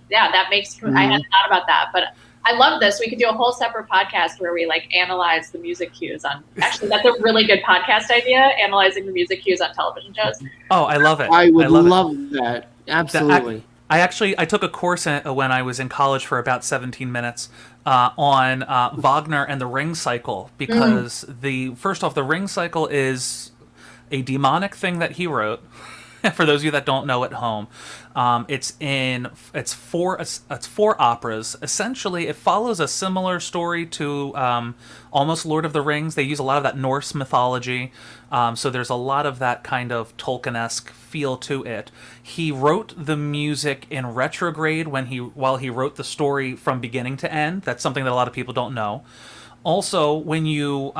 That makes. I hadn't thought about that, but I love this. We could do a whole separate podcast where we like analyze the music cues on. Actually, that's a really good podcast idea. Analyzing the music cues on television shows. Oh, I love it. I would love that. Absolutely. I took a course when I was in college for about 17 minutes on Wagner and the ring cycle, because the ring cycle is a demonic thing that he wrote. For those of you that don't know at home, it's four operas. Essentially, it follows a similar story to almost Lord of the Rings. They use a lot of that Norse mythology, so there's a lot of that kind of Tolkien-esque feel to it. He wrote the music in retrograde while he wrote the story from beginning to end. That's something that a lot of people don't know. Also, when you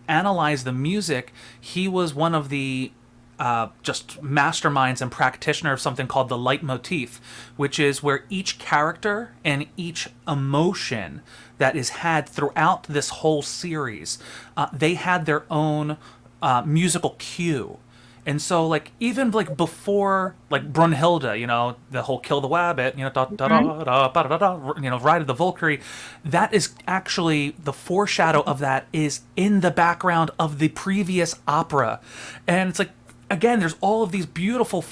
analyze the music, he was one of the just masterminds and practitioner of something called the Light Motif, which is where each character and each emotion that is had throughout this whole series, they had their own musical cue. And so, like, even like before, like Brunhilde, the whole kill the wabbit, ride of the Valkyrie, that is actually the foreshadow of that is in the background of the previous opera, and it's like. Again, there's all of these beautiful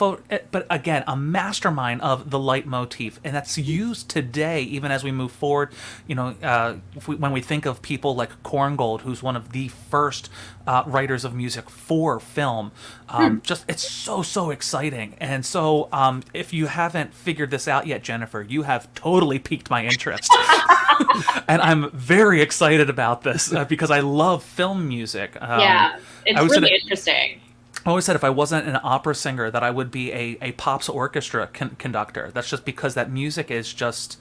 but again, a mastermind of the Light Motif, and that's used today, even as we move forward. When we think of people like Korngold, who's one of the first writers of music for film, it's so exciting. And so, if you haven't figured this out yet, Jennifer, you have totally piqued my interest, and I'm very excited about this because I love film music. It's really interesting. I always said if I wasn't an opera singer that I would be a pops orchestra conductor. That's just because that music is just,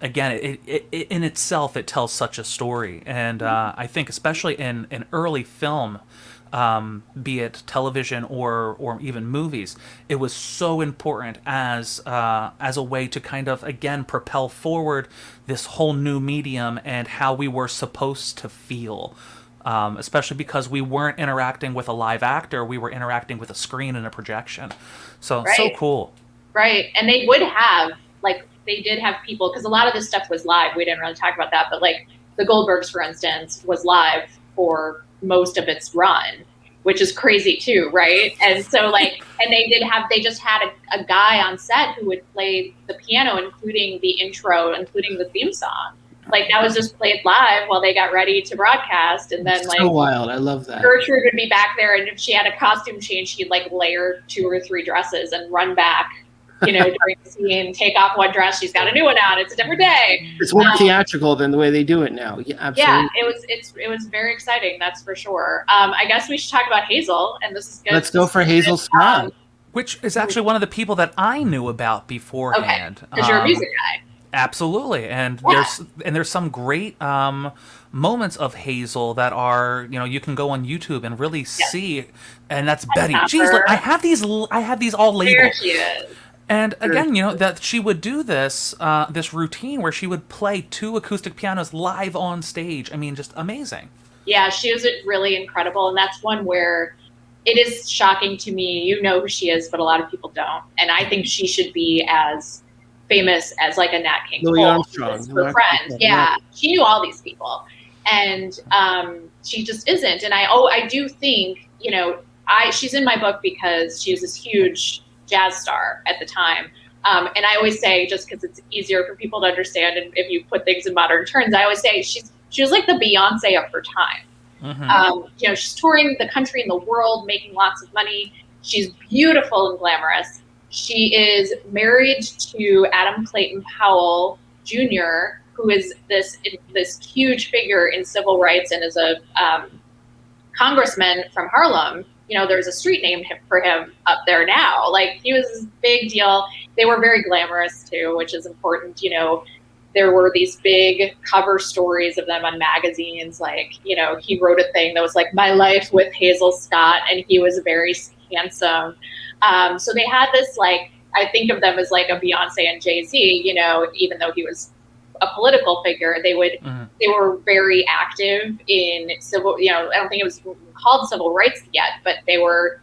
again, it in itself, it tells such a story. And I think especially in early film, be it television or even movies, it was so important as a way to kind of, again, propel forward this whole new medium and how we were supposed to feel. Especially because we weren't interacting with a live actor, we were interacting with a screen and a projection. So so cool. Right. And they would have, like, they did have people, because a lot of this stuff was live. We didn't really talk about that, but like the Goldbergs, for instance, was live for most of its run, which is crazy too, right? And so like, and they just had a guy on set who would play the piano, including the intro, including the theme song. Like that was just played live while they got ready to broadcast. And then like, so wild. I love that. Gertrude would be back there, and if she had a costume change, she'd like layer 2 or 3 dresses and run back, during the scene, take off one dress, she's got a new one on, it's a different day. It's more theatrical than the way they do it now. Yeah, absolutely. Yeah, it was very exciting, that's for sure. I guess we should talk about Hazel, and this is good. Let's go for Hazel Scott. Which is actually one of the people that I knew about beforehand. Okay, because you're a music guy. Absolutely, and there's some great moments of Hazel that are, you can go on YouTube and really see, and that's Betty. Jeez, look, I have these all labeled. There she is. And again, that she would do this routine where she would play 2 acoustic pianos live on stage. I mean, just amazing. Yeah, she was really incredible, and that's one where it is shocking to me. You know who she is, but a lot of people don't. And I think she should be as famous as like a Nat King Louis Cole, Armstrong, her friend. Yeah, she knew all these people, and she just isn't. And I do think she's in my book because she was this huge jazz star at the time. And I always say, just because it's easier for people to understand, and if you put things in modern terms, I always say she was like the Beyonce of her time. Mm-hmm. She's touring the country and the world, making lots of money. She's beautiful and glamorous. She is married to Adam Clayton Powell Jr., who is this huge figure in civil rights and is a congressman from Harlem. There's a street named for him up there now. Like, he was this big deal. They were very glamorous too, which is important. There were these big cover stories of them on magazines. Like, he wrote a thing that was like, "My Life with Hazel Scott," and he was very handsome. So they had this, like, I think of them as like a Beyonce and Jay-Z, even though he was a political figure, they were very active in civil, I don't think it was called civil rights yet, but they were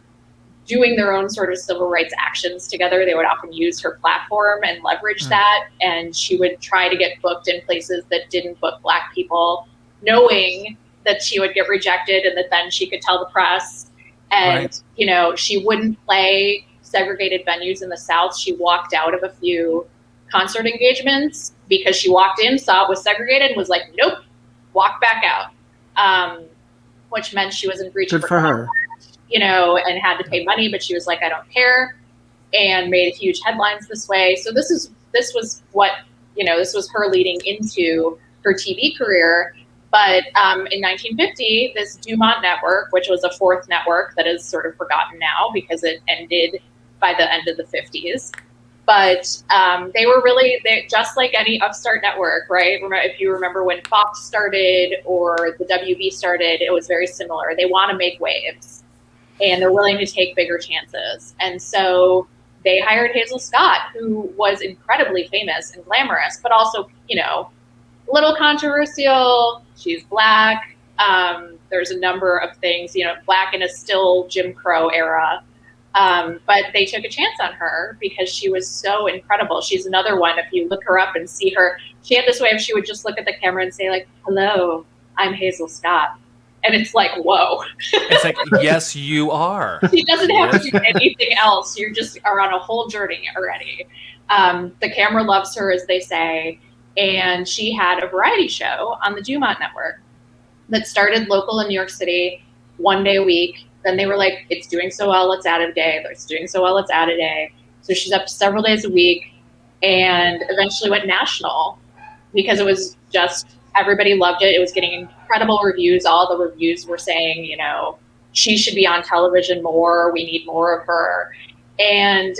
doing their own sort of civil rights actions together. They would often use her platform and leverage that. And she would try to get booked in places that didn't book Black people, knowing that she would get rejected and that then she could tell the press. And, she wouldn't play segregated venues in the South. She walked out of a few concert engagements because she walked in, saw it was segregated, and was like, nope, walk back out. Which meant she was in breach of her contract, and had to pay money, but she was like, I don't care, and made huge headlines this way. So this was what, this was her leading into her TV career. But in 1950, this Dumont Network, which was a 4th network that is sort of forgotten now because it ended by the end of the 50s. But they were just like any upstart network, right? If you remember when Fox started or the WB started, it was very similar. They want to make waves, and they're willing to take bigger chances. And so they hired Hazel Scott, who was incredibly famous and glamorous, but also, a little controversial. She's Black. There's a number of things, Black in a still Jim Crow era. But they took a chance on her because she was so incredible. She's another one. If you look her up and see her, she had this way of, she would just look at the camera and say, like, "Hello, I'm Hazel Scott." And it's like, whoa. It's like, yes, you are. She doesn't have to do anything else. You just are on a whole journey already. The camera loves her, as they say. And she had a variety show on the Dumont Network that started local in New York City, 1 day a week. Then they were like, it's doing so well, let's add a day. It's doing so well, let's add a day. So she's up several days a week, and eventually went national because it was just, everybody loved it. It was getting incredible reviews. All the reviews were saying, she should be on television more. We need more of her. And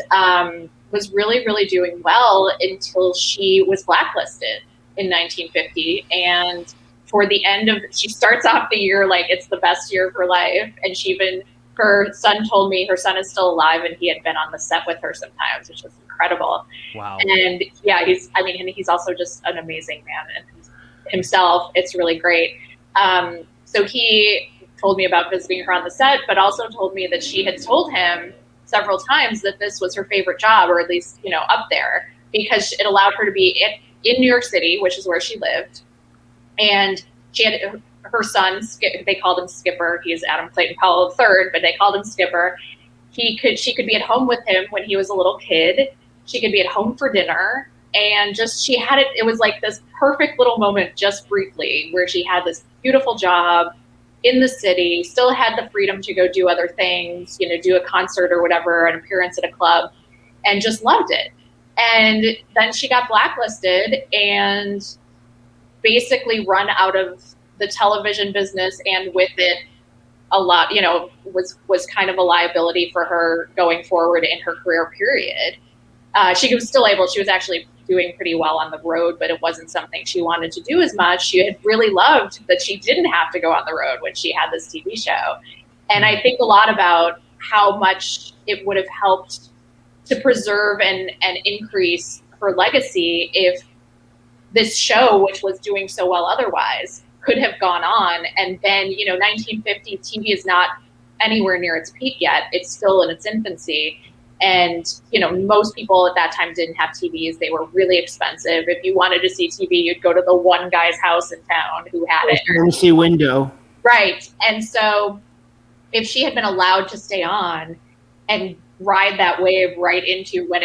was really, really doing well until she was blacklisted in 1950. And for the end of, she starts off the year like it's the best year of her life. And her son told me her son is still alive and he had been on the set with her sometimes, which was incredible. Wow. And yeah, he's also just an amazing man and himself. It's really great. So he told me about visiting her on the set, but also told me that she had told him several times that this was her favorite job, or at least, up there, because it allowed her to be in New York City, which is where she lived. And she had her son, they called him Skipper. He is Adam Clayton Powell III, but they called him Skipper. She could be at home with him when he was a little kid. She could be at home for dinner. And she had it. It was like this perfect little moment, just briefly, where she had this beautiful job in the city, still had the freedom to go do other things, do a concert or whatever, an appearance at a club, and just loved it. And then she got blacklisted and basically run out of the television business, and with it, a lot, was kind of a liability for her going forward in her career period. She was still she was actually doing pretty well on the road, but it wasn't something she wanted to do as much. She had really loved that she didn't have to go on the road when she had this TV show. And I think a lot about how much it would have helped to preserve and increase her legacy if this show, which was doing so well otherwise, could have gone on. And then, 1950 TV is not anywhere near its peak yet. It's still in its infancy. And, most people at that time didn't have TVs. They were really expensive. If you wanted to see TV, you'd go to the one guy's house in town who had it. Pharmacy window. Right. And so if she had been allowed to stay on and ride that wave right into when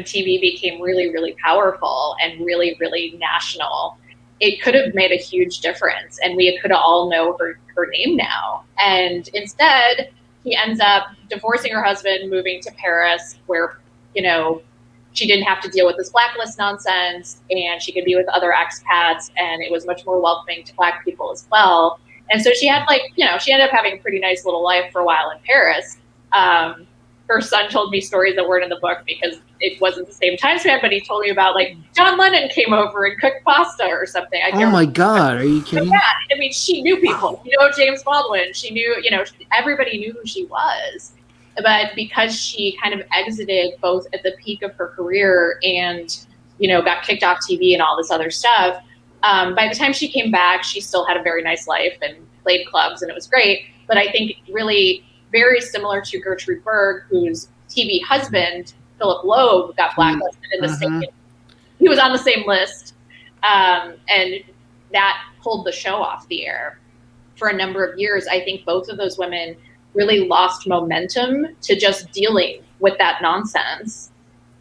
TV became really, really powerful and really, really national, it could have made a huge difference. And we could all know her name now. And instead, she ends up divorcing her husband, moving to Paris, where, she didn't have to deal with this blacklist nonsense, and she could be with other expats, and it was much more welcoming to Black people as well. And so she had she ended up having a pretty nice little life for a while in Paris. Her son told me stories that weren't in the book because it wasn't the same time span, but he told me about John Lennon came over and cooked pasta or something. Oh my God, are you kidding? Yeah, I mean, she knew people. James Baldwin. She knew, everybody knew who she was. But because she kind of exited both at the peak of her career and, got kicked off TV and all this other stuff, by the time she came back, she still had a very nice life and played clubs, and it was great. But I think really very similar to Gertrude Burke, whose TV husband, Philip Loeb, got blacklisted in the same. He was on the same list, and that pulled the show off the air for a number of years. I think both of those women really lost momentum to just dealing with that nonsense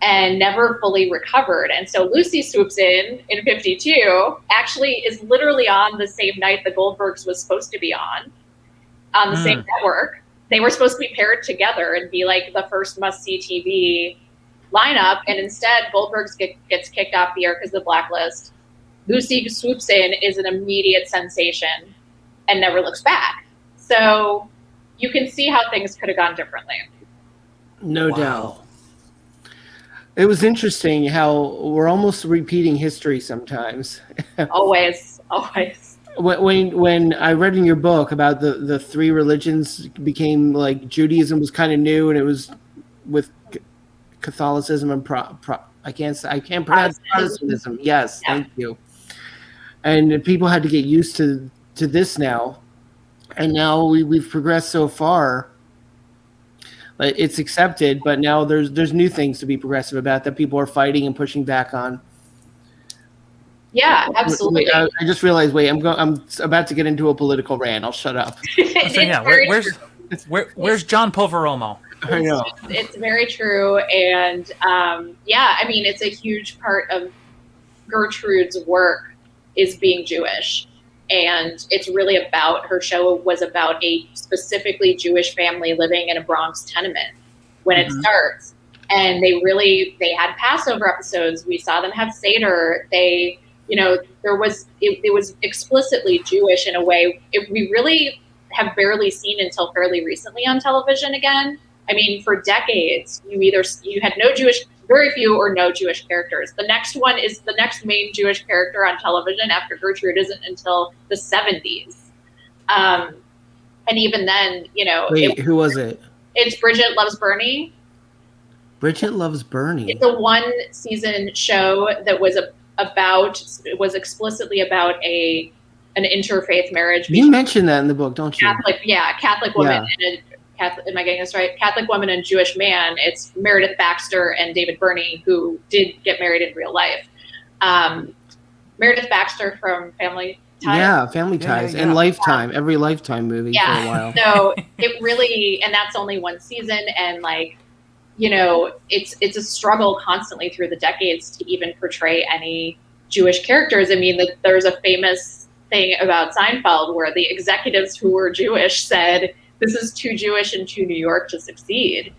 and never fully recovered. And so Lucy swoops in 52, actually is literally on the same night the Goldbergs was supposed to be on the same network. They were supposed to be paired together and be like the first must-see TV lineup, and instead Goldbergs gets kicked off the air because of the blacklist. Lucy swoops in, is an immediate sensation, and never looks back. So you can see how things could have gone differently. No doubt. It was interesting how we're almost repeating history sometimes. Always. When I read in your book about the three religions became Judaism was kind of new, and it was with Catholicism and I can't pronounce Protestantism. Yes, yeah. Thank you. And people had to get used to this now, and now we've progressed so far. It's accepted, but now there's new things to be progressive about that people are fighting and pushing back on. Yeah, absolutely. Wait, I just realized. I'm about to get into a political rant. I'll shut up. So yeah, where's John Poveromo? I know. It's very true, and I mean, it's a huge part of Gertrude's work is being Jewish, and it's really about, her show was about a specifically Jewish family living in a Bronx tenement when it starts, and they had Passover episodes. We saw them have Seder. It was explicitly Jewish in a way we really have barely seen until fairly recently on television again. I mean, for decades, you had very few or no Jewish characters. The next main Jewish character on television after Gertrude isn't until the 70s. And even then, Wait, who was it? It's Bridget Loves Bernie. Bridget Loves Bernie. It's a 1-season show that was explicitly about an interfaith marriage. You mentioned that in the book, don't you? Catholic woman and am I getting this right? Catholic woman and Jewish man. It's Meredith Baxter and David Burney, who did get married in real life. Meredith Baxter from Family Ties. Yeah, Family Ties and Lifetime, every Lifetime movie for a while. So it really, and that's only 1 season, and it's a struggle constantly through the decades to even portray any Jewish characters. I mean, there's a famous thing about Seinfeld where the executives who were Jewish said, this is too Jewish and too New York to succeed.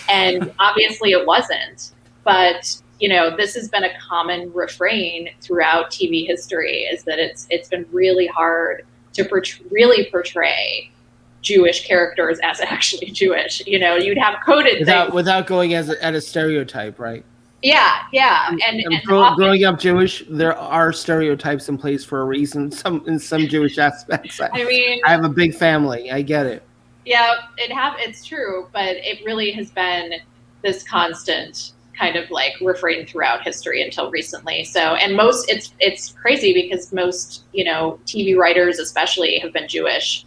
And obviously it wasn't. But, this has been a common refrain throughout TV history, is that it's been really hard to really portray Jewish characters as actually Jewish. You'd have coded without going at a stereotype, right? Yeah. And growing up Jewish, there are stereotypes in place for a reason. In some Jewish aspects. I have a big family. I get it. Yeah, it's true, but it really has been this constant kind of refrain throughout history until recently. So, and it's crazy because most, TV writers especially have been Jewish.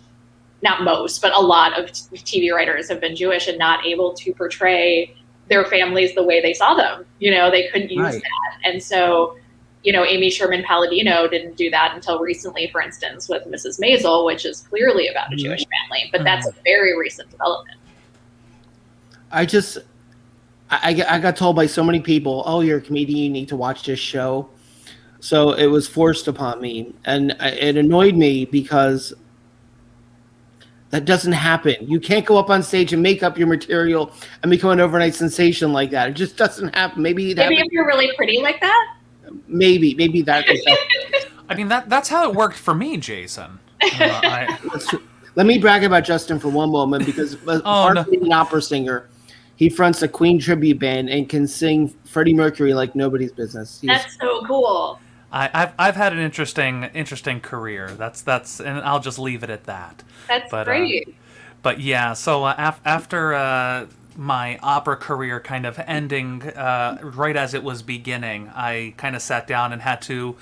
Not most, but a lot of TV writers have been Jewish and not able to portray their families the way they saw them. They couldn't use that. And so, Amy Sherman Palladino didn't do that until recently, for instance, with Mrs. Maisel, which is clearly about a Jewish family, but that's a very recent development. I got told by so many people, oh, you're a comedian, you need to watch this show. So it was forced upon me, and it annoyed me because that doesn't happen. You can't go up on stage and make up your material and become an overnight sensation like that. It just doesn't happen. Maybe if you're really pretty like that. Maybe that. I mean, that's how it worked for me, Jason. Let me brag about Justin for one moment, because being an opera singer, he fronts a Queen tribute band and can sing Freddie Mercury like nobody's business. That's so cool. I've had an interesting career. That's and I'll just leave it at that. That's great. But yeah, so after my opera career kind of ending right as it was beginning, I kind of sat down and had to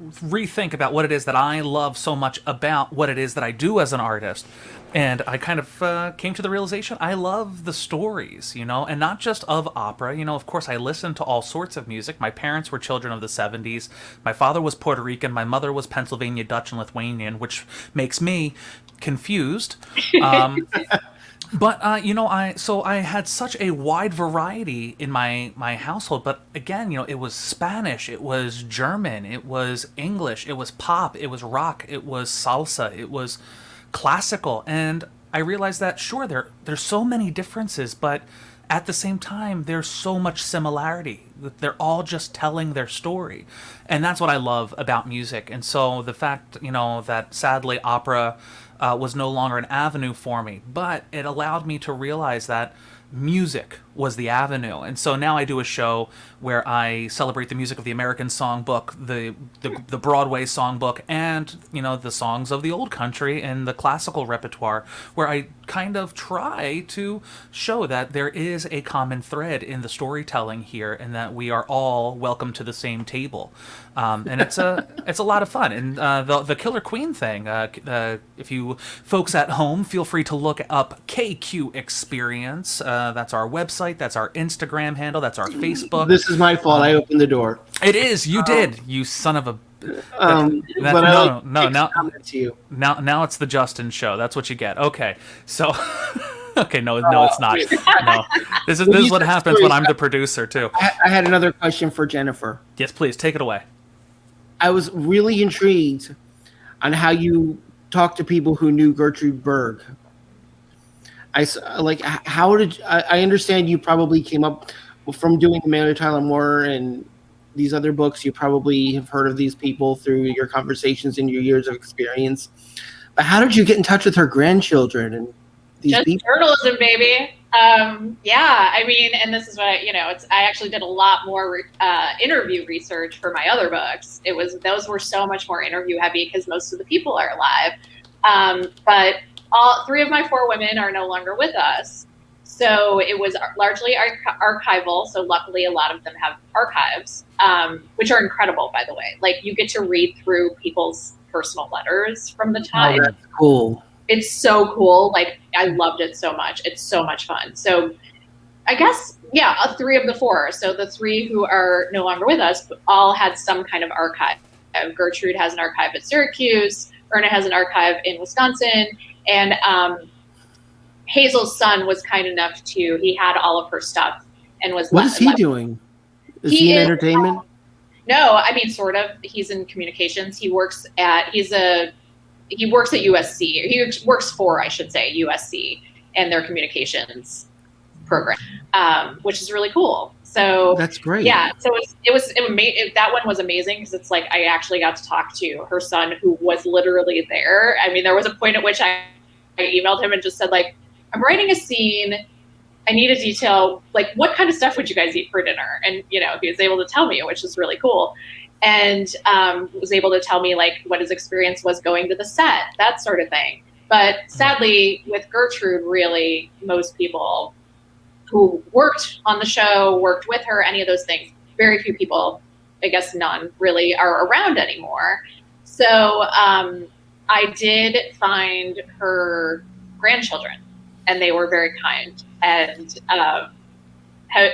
rethink about what it is that I love so much about what it is that I do as an artist. And I kind of came to the realization I love the stories, and not just of opera. Of course, I listened to all sorts of music. My parents were children of the 70s. My father was Puerto Rican. My mother was Pennsylvania Dutch and Lithuanian, which makes me confused. But, I had such a wide variety in my household. But again, it was Spanish, it was German, it was English, it was pop, it was rock, it was salsa, it was classical. And I realized that, sure, there's so many differences, but at the same time, there's so much similarity. They're all just telling their story. And that's what I love about music. And so the fact, that sadly opera was no longer an avenue for me, but it allowed me to realize that music was the avenue. And so now I do a show where I celebrate the music of the American songbook, the Broadway songbook, and the songs of the old country and the classical repertoire, where I kind of try to show that there is a common thread in the storytelling here, and that we are all welcome to the same table. And it's a lot of fun. And the Killer Queen thing, if you folks at home, feel free to look up KQ Experience. That's our website. That's our Instagram handle. That's our Facebook. This is my fault. I opened the door. It is. You did. You son of a. Now Now it's the Justin show. That's what you get. Okay. So. Okay. No, it's not. No. This is what happens when I'm the producer too. I had another question for Jennifer. Yes, please take it away. I was really intrigued on how you talk to people who knew Gertrude Burke. I understand you probably came up from doing the Mary Tyler Moore and these other books. You probably have heard of these people through your conversations and your years of experience. But how did you get in touch with her grandchildren and these just people? Journalism, baby. Yeah, I mean, and this is what I actually did a lot more interview research for my other books. Those were so much more interview heavy because most of the people are alive. But all three of my four women are no longer with us. So it was largely archival. So luckily a lot of them have archives, which are incredible, by the way. Like you get to read through people's personal letters from the time. Oh, that's cool. It's so cool. Like I loved it so much. It's so much fun. So I guess, yeah, three of the four. So the three who are no longer with us all had some kind of archive. Gertrude has an archive at Syracuse. Erna has an archive in Wisconsin. And Hazel's son was kind enough he had all of her stuff and was. What is he doing? Is he in entertainment? No, I mean, sort of. He's in communications. He works at USC. He works for, I should say, USC and their communications program, which is really cool. So that's great. Yeah. So that one was amazing because it's like I actually got to talk to her son who was literally there. I mean, there was a point at which I emailed him and just said, like, I'm writing a scene. I need a detail. Like, what kind of stuff would you guys eat for dinner? And, he was able to tell me, which is really cool. And was able to tell me, like, what his experience was going to the set, that sort of thing. But sadly, with Gertrude, really, most people who worked on the show, worked with her, any of those things, very few people, I guess none, really are around anymore. So I did find her grandchildren, and they were very kind and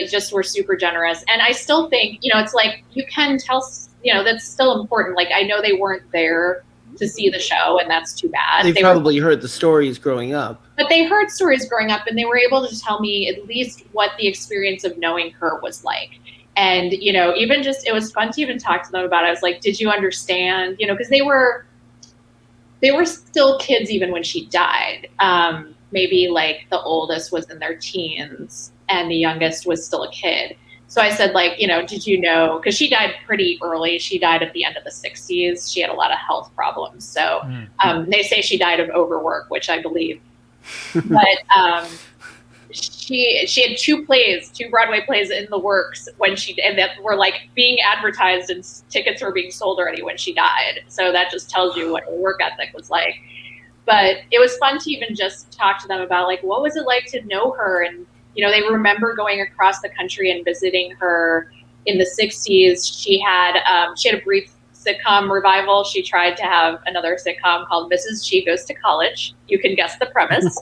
just were super generous. And I still think, it's like you can tell, that's still important. Like I know they weren't there to see the show, and that's too bad. They probably heard the stories growing up. But they heard stories growing up, and they were able to tell me at least what the experience of knowing her was like. And, even just, it was fun to even talk to them about it. I was like, did you understand? Because they were still kids even when she died. Maybe like the oldest was in their teens and the youngest was still a kid. So I said, like, did you know, because she died pretty early. She died at the end of the 60s. She had a lot of health problems. So they say she died of overwork, which I believe. But she had two Broadway plays in the works and that were like being advertised and tickets were being sold already when she died. So that just tells you what her work ethic was like. But it was fun to even just talk to them about, like, what was it like to know her? And, they remember going across the country and visiting her in the 60s. She had a brief sitcom revival. She tried to have another sitcom called Mrs. She Goes to College. You can guess the premise.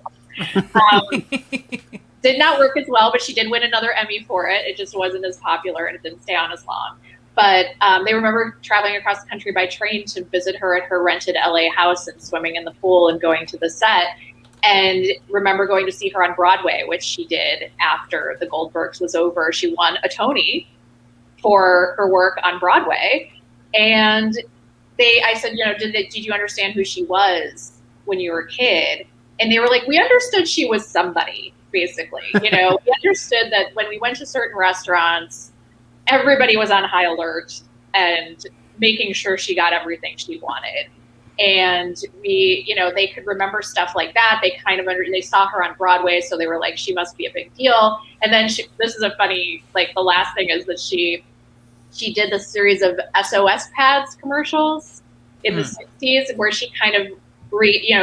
Did not work as well, but she did win another Emmy for it. It just wasn't as popular and it didn't stay on as long. But they remember traveling across the country by train to visit her at her rented LA house and swimming in the pool and going to the set. And remember going to see her on Broadway, which she did after the Goldbergs was over. She won a Tony for her work on Broadway. And I said, did you understand who she was when you were a kid? And they were like, we understood she was somebody, basically. We understood that when we went to certain restaurants, everybody was on high alert and making sure she got everything she wanted. And they could remember stuff like that. They they saw her on Broadway, so they were like, she must be a big deal. And then this is a funny, like the last thing is that she did this series of SOS pads commercials in the 60s where she kind of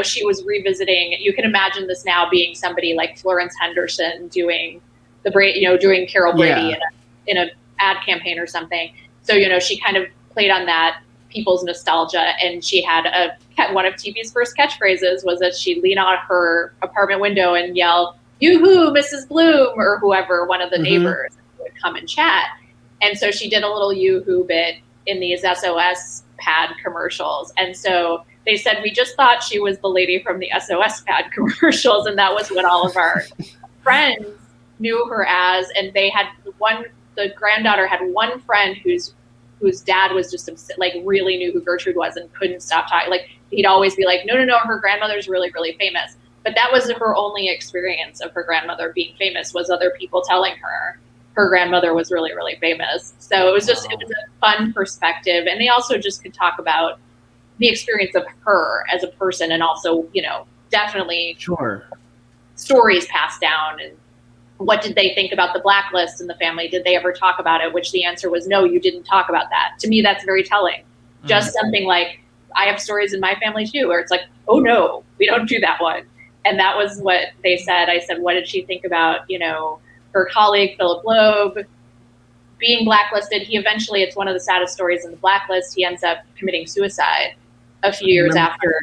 she was revisiting. You can imagine this now being somebody like Florence Henderson doing doing Carol Brady in a ad campaign or something. So, she kind of played on that people's nostalgia, and she had one of TV's first catchphrases was that she'd lean out her apartment window and yell, "Yoo-hoo, Mrs. Bloom," or whoever, one of the neighbors would come and chat. And so she did a little yoo-hoo bit in these SOS pad commercials. And so they said, we just thought she was the lady from the SOS pad commercials. And that was what all of our friends knew her as. And they had the granddaughter had one friend whose dad was just like really knew who Gertrude was and couldn't stop talking. Like he'd always be like, no, her grandmother's really, really famous. But that was her only experience of her grandmother being famous, was other people telling her grandmother was really, really famous. So it was just, It was a fun perspective. And they also just could talk about the experience of her as a person, and also, definitely sure stories passed down and what did they think about the Blacklist in the family? Did they ever talk about it? Which the answer was no, you didn't talk about that. To me, that's very telling. Just something like, I have stories in my family too, where it's like, oh no, we don't do that one. And that was what they said. I said, what did she think about, her colleague, Philip Loeb, being blacklisted? He eventually, it's one of the saddest stories in the Blacklist, he ends up committing suicide a few years after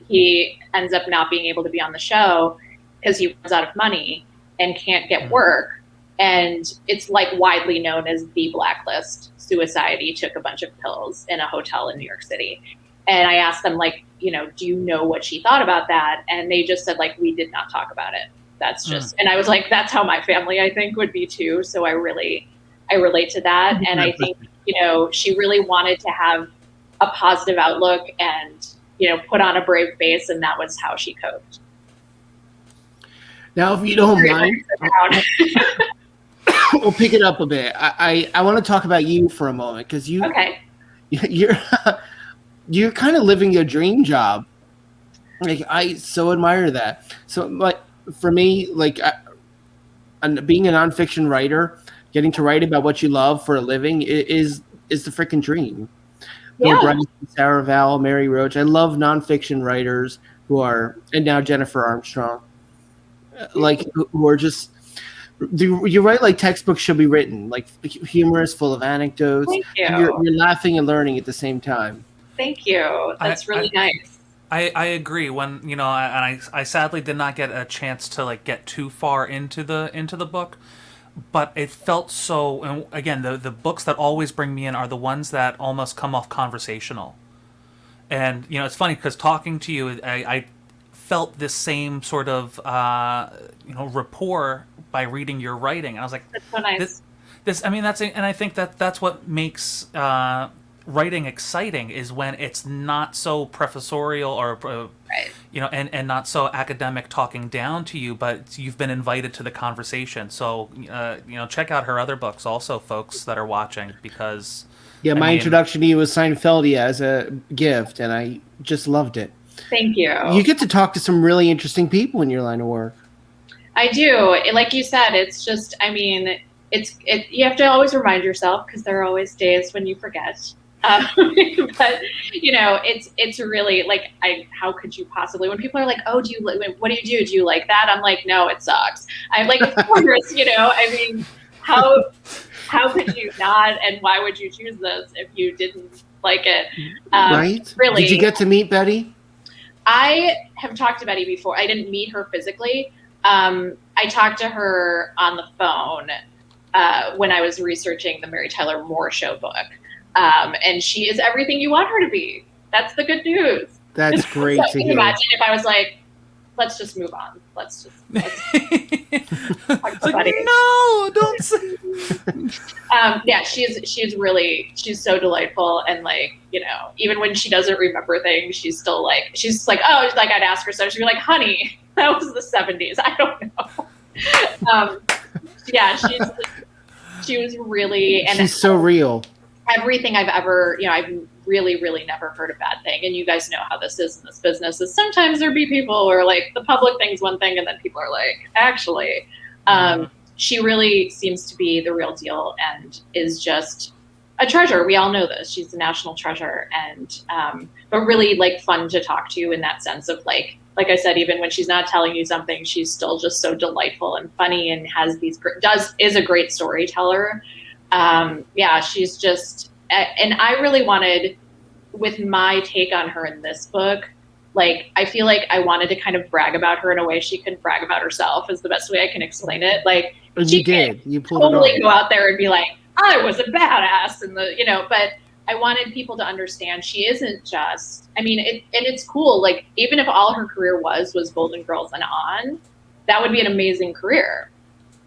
he ends up not being able to be on the show because he runs out of money and can't get work. And it's like widely known as the Blacklist Suicide. He took a bunch of pills in a hotel in New York City. And I asked them, like, do you know what she thought about that? And they just said, like, we did not talk about it. That's just, and I was like, that's how my family, I think, would be too. So I relate to that. And I think, she really wanted to have a positive outlook and, put on a brave face. And that was how she coped. Now, if you don't mind, we'll pick it up a bit. I want to talk about you for a moment, because you're kind of living your dream job. Like, I so admire that. So, like, for me, like, being a nonfiction writer, getting to write about what you love for a living is the freaking dream. Yeah. Bill Bryson, Sarah Vowell, Mary Roach. I love nonfiction writers and now Jennifer Armstrong, like, who are just, you write like textbooks should be written, like humorous, full of anecdotes. Thank you. And you're laughing and learning at the same time. Thank you. That's really nice. I agree. When and I sadly did not get a chance to like get too far into the book, but it felt so. And again, the books that always bring me in are the ones that almost come off conversational. And it's funny because talking to you, I felt this same sort of rapport by reading your writing. And I was like, that's so nice. And I think that's what makes writing exciting, is when it's not so professorial or right. And not so academic talking down to you, but you've been invited to the conversation. So check out her other books also, folks that are watching, because my introduction to you was Seinfeldia as a gift, and I just loved it. Thank you. You get to talk to some really interesting people in your line of work. I do. Like you said, it's just, you have to always remind yourself, because there are always days when you forget. But it's really like, how could you possibly, when people are like, oh, what do you do? Do you like that? I'm like, no, it sucks. I'm like, of course, how could you not? And why would you choose this if you didn't like it? Right. Really. Did you get to meet Betty? I have talked to Betty before. I didn't meet her physically. I talked to her on the phone when I was researching the Mary Tyler Moore Show book. And she is everything you want her to be. That's the good news. That's great So to hear. Imagine if I was like, let's just move on. Let's like, no, don't say. She's so delightful, and like, even when she doesn't remember things, she's like, oh, like I'd ask her, so she'd be like, honey, that was the 70s. I don't know. She was really, and she's so real. Everything I've ever, I've really, really never heard a bad thing. And you guys know how this is in this business, is sometimes there be people who are like, the public thinks one thing, and then people are like, actually, she really seems to be the real deal and is just a treasure. We all know this. She's a national treasure, and but really like fun to talk to in that sense of like I said, even when she's not telling you something, she's still just so delightful and funny, and has is a great storyteller. She's just, and I really wanted, with my take on her in this book, like, I feel like I wanted to kind of brag about her in a way she couldn't brag about herself, is the best way I can explain it. Like, and she you did. You pulled totally it go out there and be like, I was a badass, and but I wanted people to understand she isn't just, and it's cool. Like, even if all her career was Golden Girls and on, that would be an amazing career.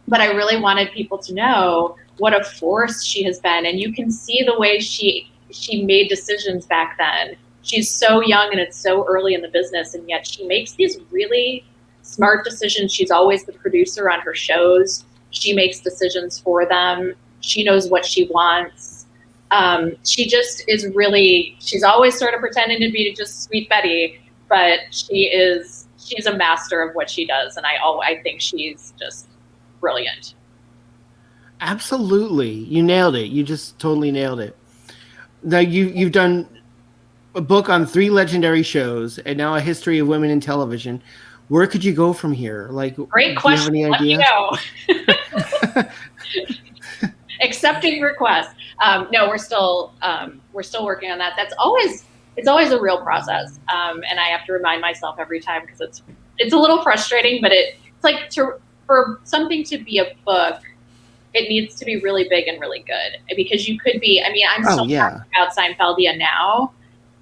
But I really wanted people to know what a force she has been. And you can see the way she made decisions back then. She's so young and it's so early in the business, and yet she makes these really smart decisions. She's always the producer on her shows. She makes decisions for them. She knows what she wants. She just is really, she's always sort of pretending to be just sweet Betty, but she's a master of what she does. And I think she's just brilliant. Absolutely. You nailed it. You just totally nailed it. Now you've done a book on 3 legendary shows and now a history of women in television. Where could you go from here? Like, Great question. Do you have any idea? Let me know. Accepting requests. No, we're still working on that. It's always a real process, and I have to remind myself every time because it's a little frustrating. But it's like for something to be a book, it needs to be really big and really good because you could be. I mean, I'm still talking about Seinfeldia now,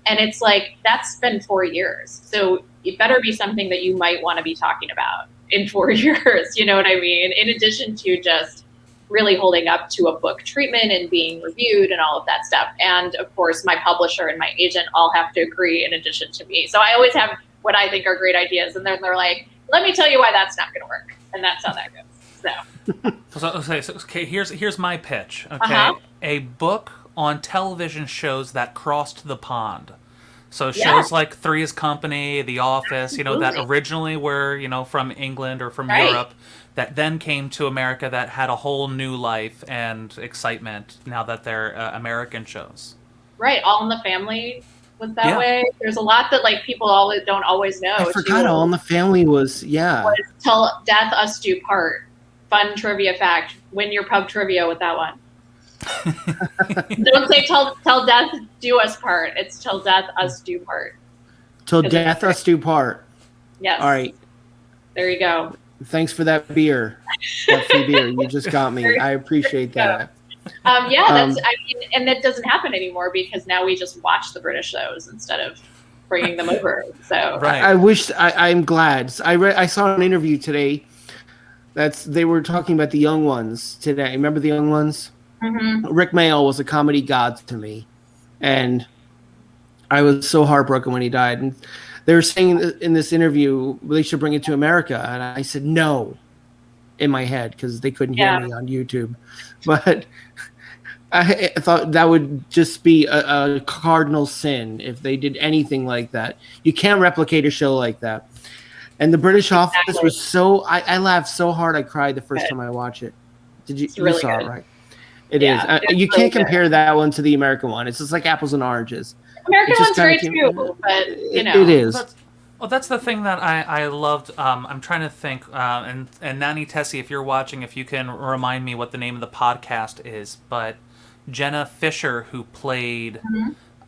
and it's like that's been 4 years, so it better be something that you might want to be talking about in 4 years. You know what I mean? In addition to just really holding up to a book treatment and being reviewed and all of that stuff. And of course, my publisher and my agent all have to agree in addition to me. So I always have what I think are great ideas. And then they're like, let me tell you why that's not going to work. And that's how that goes. So. Okay, here's my pitch. Okay, A book on television shows that crossed the pond. So shows like Three's Company, The Office, that originally were, from England or from Europe, that then came to America that had a whole new life and excitement now that they're American shows. Right. All in the Family was that way. There's a lot that like people don't always know. I forgot All in the Family was Till Death Us Do Part. Fun trivia fact. Win your pub trivia with that one. Don't say till death do us part. It's till death us do part. Till death us do part. Yes. All right. There you go. Thanks for that beer. That free beer. You just got me. I appreciate that. That's. And that doesn't happen anymore because now we just watch the British shows instead of bringing them over. So right. I wish. I'm glad. I saw an interview today. They were talking about the young ones today. Remember the young ones? Mm-hmm. Rick Mayall was a comedy god to me, and I was so heartbroken when he died. And they were saying in this interview they should bring it to America, and I said no in my head because they couldn't hear me on YouTube. But I thought that would just be a cardinal sin if they did anything like that. You can't replicate a show like that. And the British Office was so I laughed so hard I cried the first time I watched it. Did you? Really you saw good. It, right? It is. You can't compare that one to the American one. It's just like apples and oranges. American one's great too, but it is. That's the thing that I loved. I'm trying to think. And Nani Tessie, if you're watching, if you can remind me what the name of the podcast is. But Jenna Fisher, who played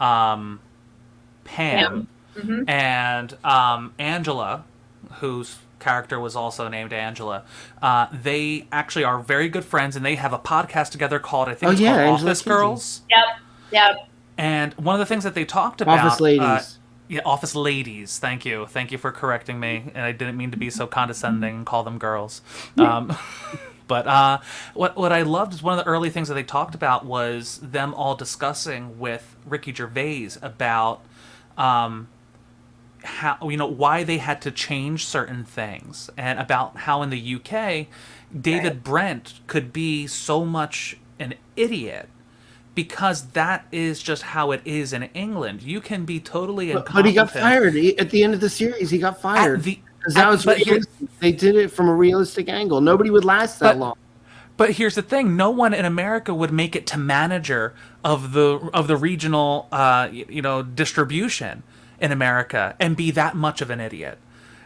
Pam, Mm-hmm. and Angela, whose character was also named Angela. They actually are very good friends, and they have a podcast together called, I think it's called Office Girls. Yep. And one of the things that they talked about... Office Ladies. Office Ladies. Thank you. Thank you for correcting me. And I didn't mean to be so condescending and call them girls. But what I loved is one of the early things that they talked about was them all discussing with Ricky Gervais about... how why they had to change certain things, and about how in the UK David Brent could be so much an idiot because that is just how it is in England. You can be totally incompetent. But he got fired at the end of the series. He got fired because that was they did it from a realistic angle. Nobody would last that long. But here's the thing: no one in America would make it to manager of the regional distribution in America and be that much of an idiot.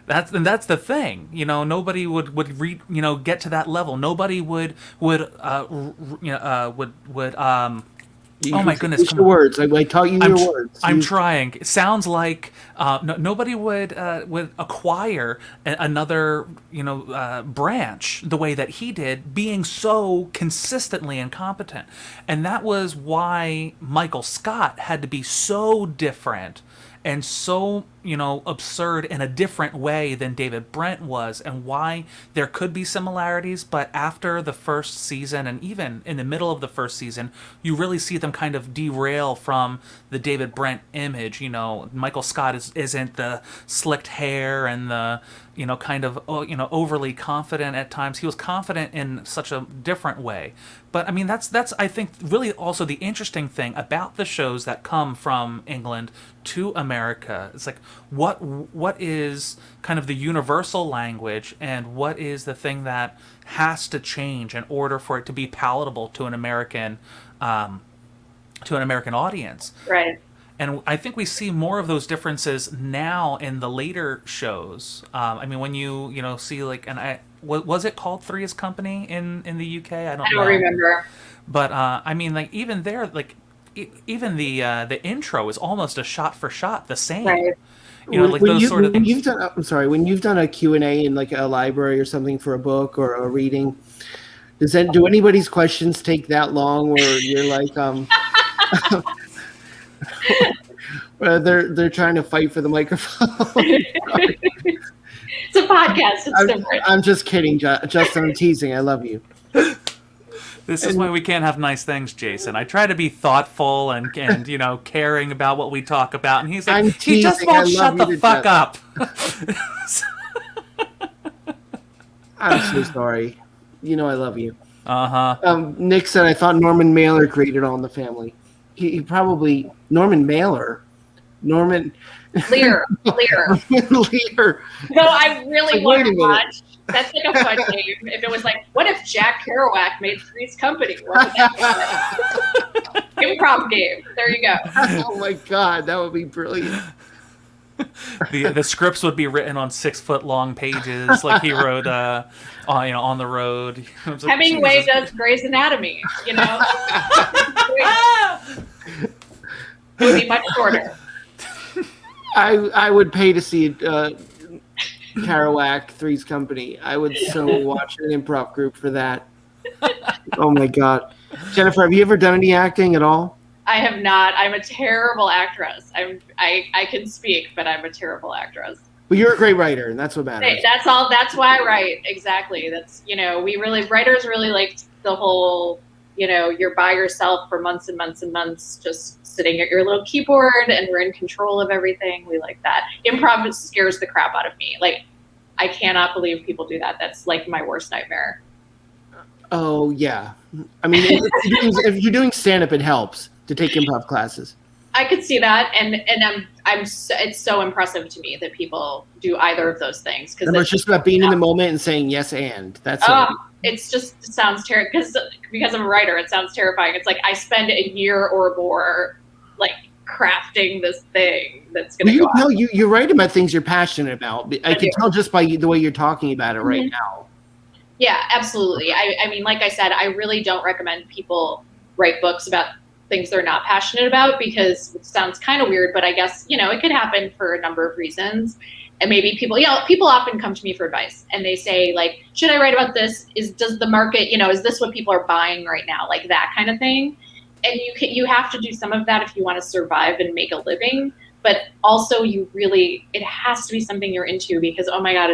That's the thing. Nobody would get to that level. Nobody would oh my goodness! Use your words. I taught you your words. I'm trying. It sounds like nobody would acquire another branch the way that he did, being so consistently incompetent, and that was why Michael Scott had to be so different and so absurd in a different way than David Brent was, and why there could be similarities, but after the first season and even in the middle of the first season, you really see them kind of derail from the David Brent image. Michael Scott isn't the slicked hair and the kind of overly confident at times. He was confident in such a different way. But I mean, that's I think really also the interesting thing about the shows that come from England to America. It's like, what is kind of the universal language, and what is the thing that has to change in order for it to be palatable to an American audience. Right. And I think we see more of those differences now in the later shows. I mean, when you see like, was it called Three's Company in the UK? I don't know. Remember. But I mean, like even there, like even the intro is almost a shot for shot the same. Right. Like those sort of things. When you've done a Q&A in like a library or something for a book or a reading, do anybody's questions take that long where you're like they're trying to fight for the microphone? It's a podcast. It's different. I'm just kidding, Justin. I'm teasing. I love you. This is why we can't have nice things, Jason. I try to be thoughtful and caring about what we talk about, and he's like, he just won't shut the fuck up. I'm so sorry. I love you. Uh-huh. Nick said, I thought Norman Mailer created All in the Family. He probably... Norman Mailer? Norman... Lear. Lear. No, I really want to watch. That's like a fun name. If it was like, what if Jack Kerouac made Three's Company? What would that be? Improv game. There you go. Oh my God, that would be brilliant. The scripts would be written on 6-foot-long pages, like he wrote, on the road. Hemingway does Grey's Anatomy. It would be much shorter. I would pay to see Kerouac, Three's Company. I would so watch an improv group for that. Oh my God. Jennifer, have you ever done any acting at all? I have not. I'm a terrible actress. I can speak, but I'm a terrible actress. But you're a great writer, and that's what matters. That's all. That's why I write. Exactly. That's, writers really like the whole, you're by yourself for months and months and months, just sitting at your little keyboard, and we're in control of everything. We like that. Improv scares the crap out of me. Like, I cannot believe people do that. That's like my worst nightmare. Oh yeah. I mean, if you're doing stand-up, it helps to take improv classes. I could see that, and it's so impressive to me that people do either of those things, because it's just about being in the moment and saying yes and that's it sounds terrible because I'm a writer. It sounds terrifying. It's like I spend a year or more like crafting this thing that's going to go out. You write about things you're passionate about. I can tell just by the way you're talking about it right now. Yeah, absolutely. I mean, like I said, I really don't recommend people write books about things they're not passionate about, because it sounds kind of weird, but I guess, it could happen for a number of reasons. And maybe people often come to me for advice, and they say, like, should I write about this? Does the market, is this what people are buying right now? Like that kind of thing. And you have to do some of that if you want to survive and make a living, but also it has to be something you're into, because, oh my God,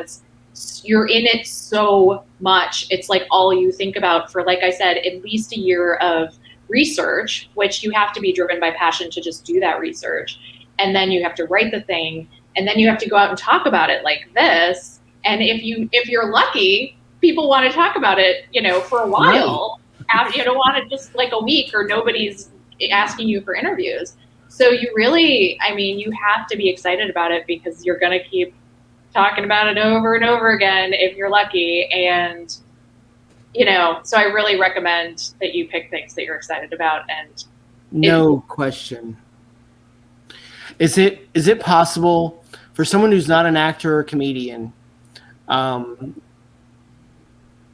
you're in it so much. It's like all you think about for, like I said, at least a year of research, which you have to be driven by passion to just do that research. And then you have to write the thing, and then you have to go out and talk about it like this. And if you're lucky, people want to talk about it, for a while. Right. You don't want it just like a week or nobody's asking you for interviews. So you really, you have to be excited about it, because you're going to keep talking about it over and over again if you're lucky. And so I really recommend that you pick things that you're excited about. And no question. Is it possible for someone who's not an actor or comedian,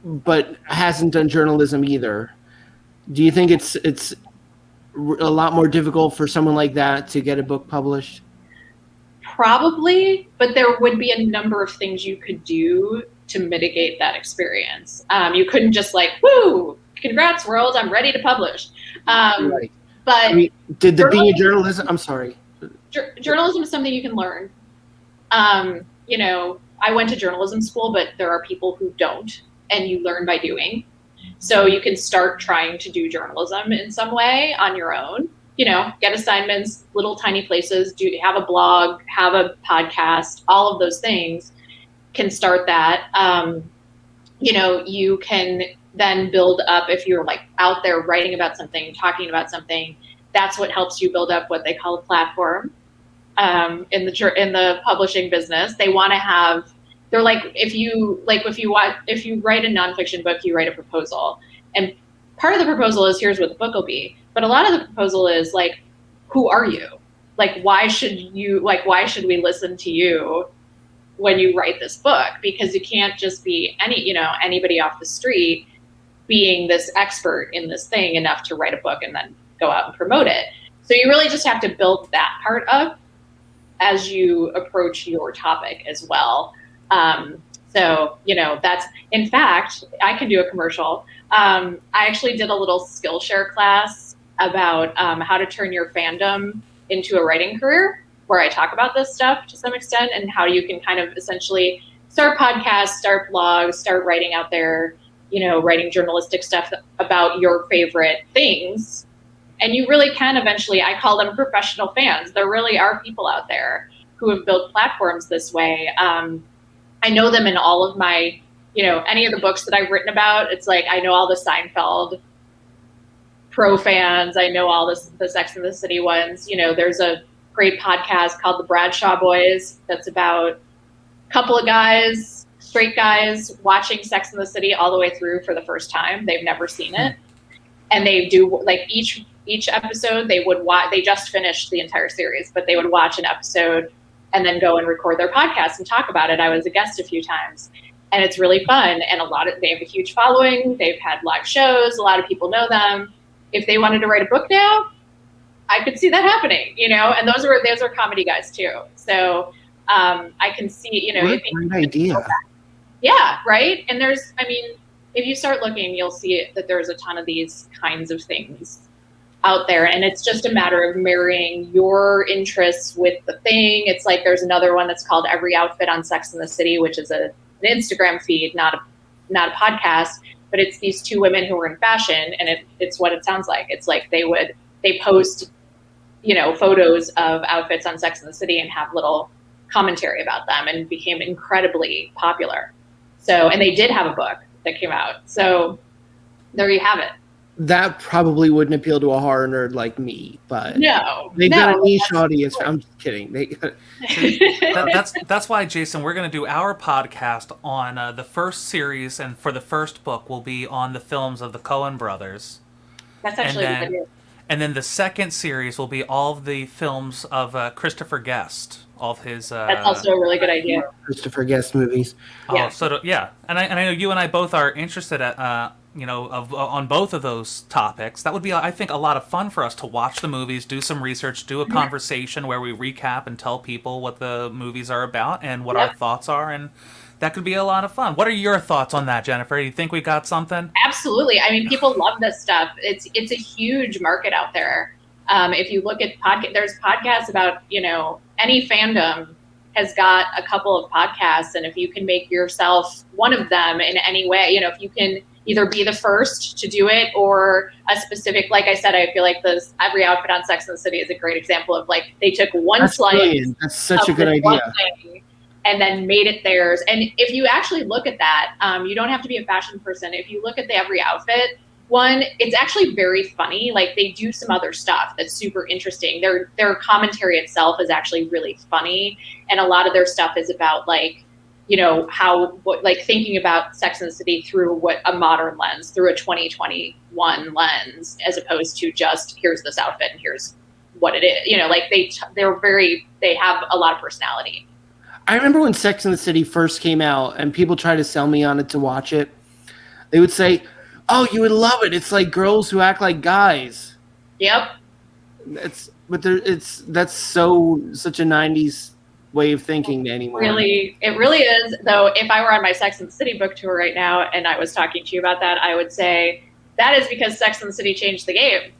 but hasn't done journalism either? Do you think it's a lot more difficult for someone like that to get a book published? Probably, but there would be a number of things you could do to mitigate that experience. You couldn't just like, woo, congrats world, I'm ready to publish. Right. But being a journalist, I'm sorry. Journalism is something you can learn. I went to journalism school, but there are people who don't, and you learn by doing. So you can start trying to do journalism in some way on your own. Get assignments, little tiny places, have a blog, have a podcast, all of those things can start that. You can then build up, if you're like out there writing about something, talking about something, that's what helps you build up what they call a platform. in the publishing business. They want to have. They're like, if you write a nonfiction book, you write a proposal, and part of the proposal is here's what the book will be, but a lot of the proposal is like, who are you? Like, why should we listen to you when you write this book? Because you can't just be anybody off the street being this expert in this thing enough to write a book and then go out and promote it. So you really just have to build that part up as you approach your topic as well. So, that's, in fact, I can do a commercial. I actually did a little Skillshare class about how to turn your fandom into a writing career, where I talk about this stuff to some extent and how you can kind of essentially start podcasts, start blogs, start writing out there, writing journalistic stuff about your favorite things. And you really can eventually, I call them professional fans. There really are people out there who have built platforms this way. I know them in all of my, any of the books that I've written about. It's like, I know all the Seinfeld pro fans. I know all the Sex and the City ones. There's a great podcast called The Bradshaw Boys that's about a couple of guys, straight guys, watching Sex and the City all the way through for the first time. They've never seen it. And they do, like, each episode they would watch. They just finished the entire series, but they would watch an episode and then go and record their podcast and talk about it. I was a guest a few times, and it's really fun. And they have a huge following. They've had live shows. A lot of people know them. If they wanted to write a book now, I could see that happening, and those are comedy guys too. So I can see, what a great idea. Yeah. Right. And if you start looking, you'll see that there's a ton of these kinds of things out there, and it's just a matter of marrying your interests with the thing. It's like there's another one that's called Every Outfit on Sex and the City, which is an Instagram feed, not a podcast, but it's these two women who are in fashion, and it's what it sounds like. It's like they post, photos of outfits on Sex and the City and have little commentary about them, and became incredibly popular. So, and they did have a book that came out. So there you have it. That probably wouldn't appeal to a horror nerd like me, but they've got a niche audience. I'm just kidding. That's why, Jason, we're going to do our podcast on the first series, and for the first book will be on the films of the Coen brothers. That's actually a good idea. And then the second series will be all of the films of Christopher Guest. All of his. That's also a really good idea. Christopher Guest movies. Oh, yeah. And I know you and I both are interested on both of those topics. That would be, I think, a lot of fun for us to watch the movies, do some research, do a conversation where we recap and tell people what the movies are about and what our thoughts are, and that could be a lot of fun. What are your thoughts on that, Jennifer? Do you think we got something? Absolutely. People love this stuff. It's a huge market out there. If you look at there's podcasts about, any fandom has got a couple of podcasts, and if you can make yourself one of them in any way, if you can either be the first to do it or a specific, like I said, I feel like this Every Outfit on Sex and the City is a great example of, like, they took one slice. Brilliant. That's such a good idea. And then made it theirs. And if you actually look at that, you don't have to be a fashion person. If you look at the Every Outfit one, it's actually very funny. Like, they do some other stuff that's super interesting. Their commentary itself is actually really funny. And a lot of their stuff is about, like, thinking about Sex and the City through a modern lens, through a 2021 lens, as opposed to just here's this outfit and here's what it is. They have a lot of personality. I remember when Sex and the City first came out and people tried to sell me on it to watch it. They would say, "Oh, you would love it. It's like girls who act like guys." Yep. That's such a 90s way of thinking anymore. It really is. Though, if I were on my Sex and the City book tour right now and I was talking to you about that, I would say that is because Sex and the City changed the game.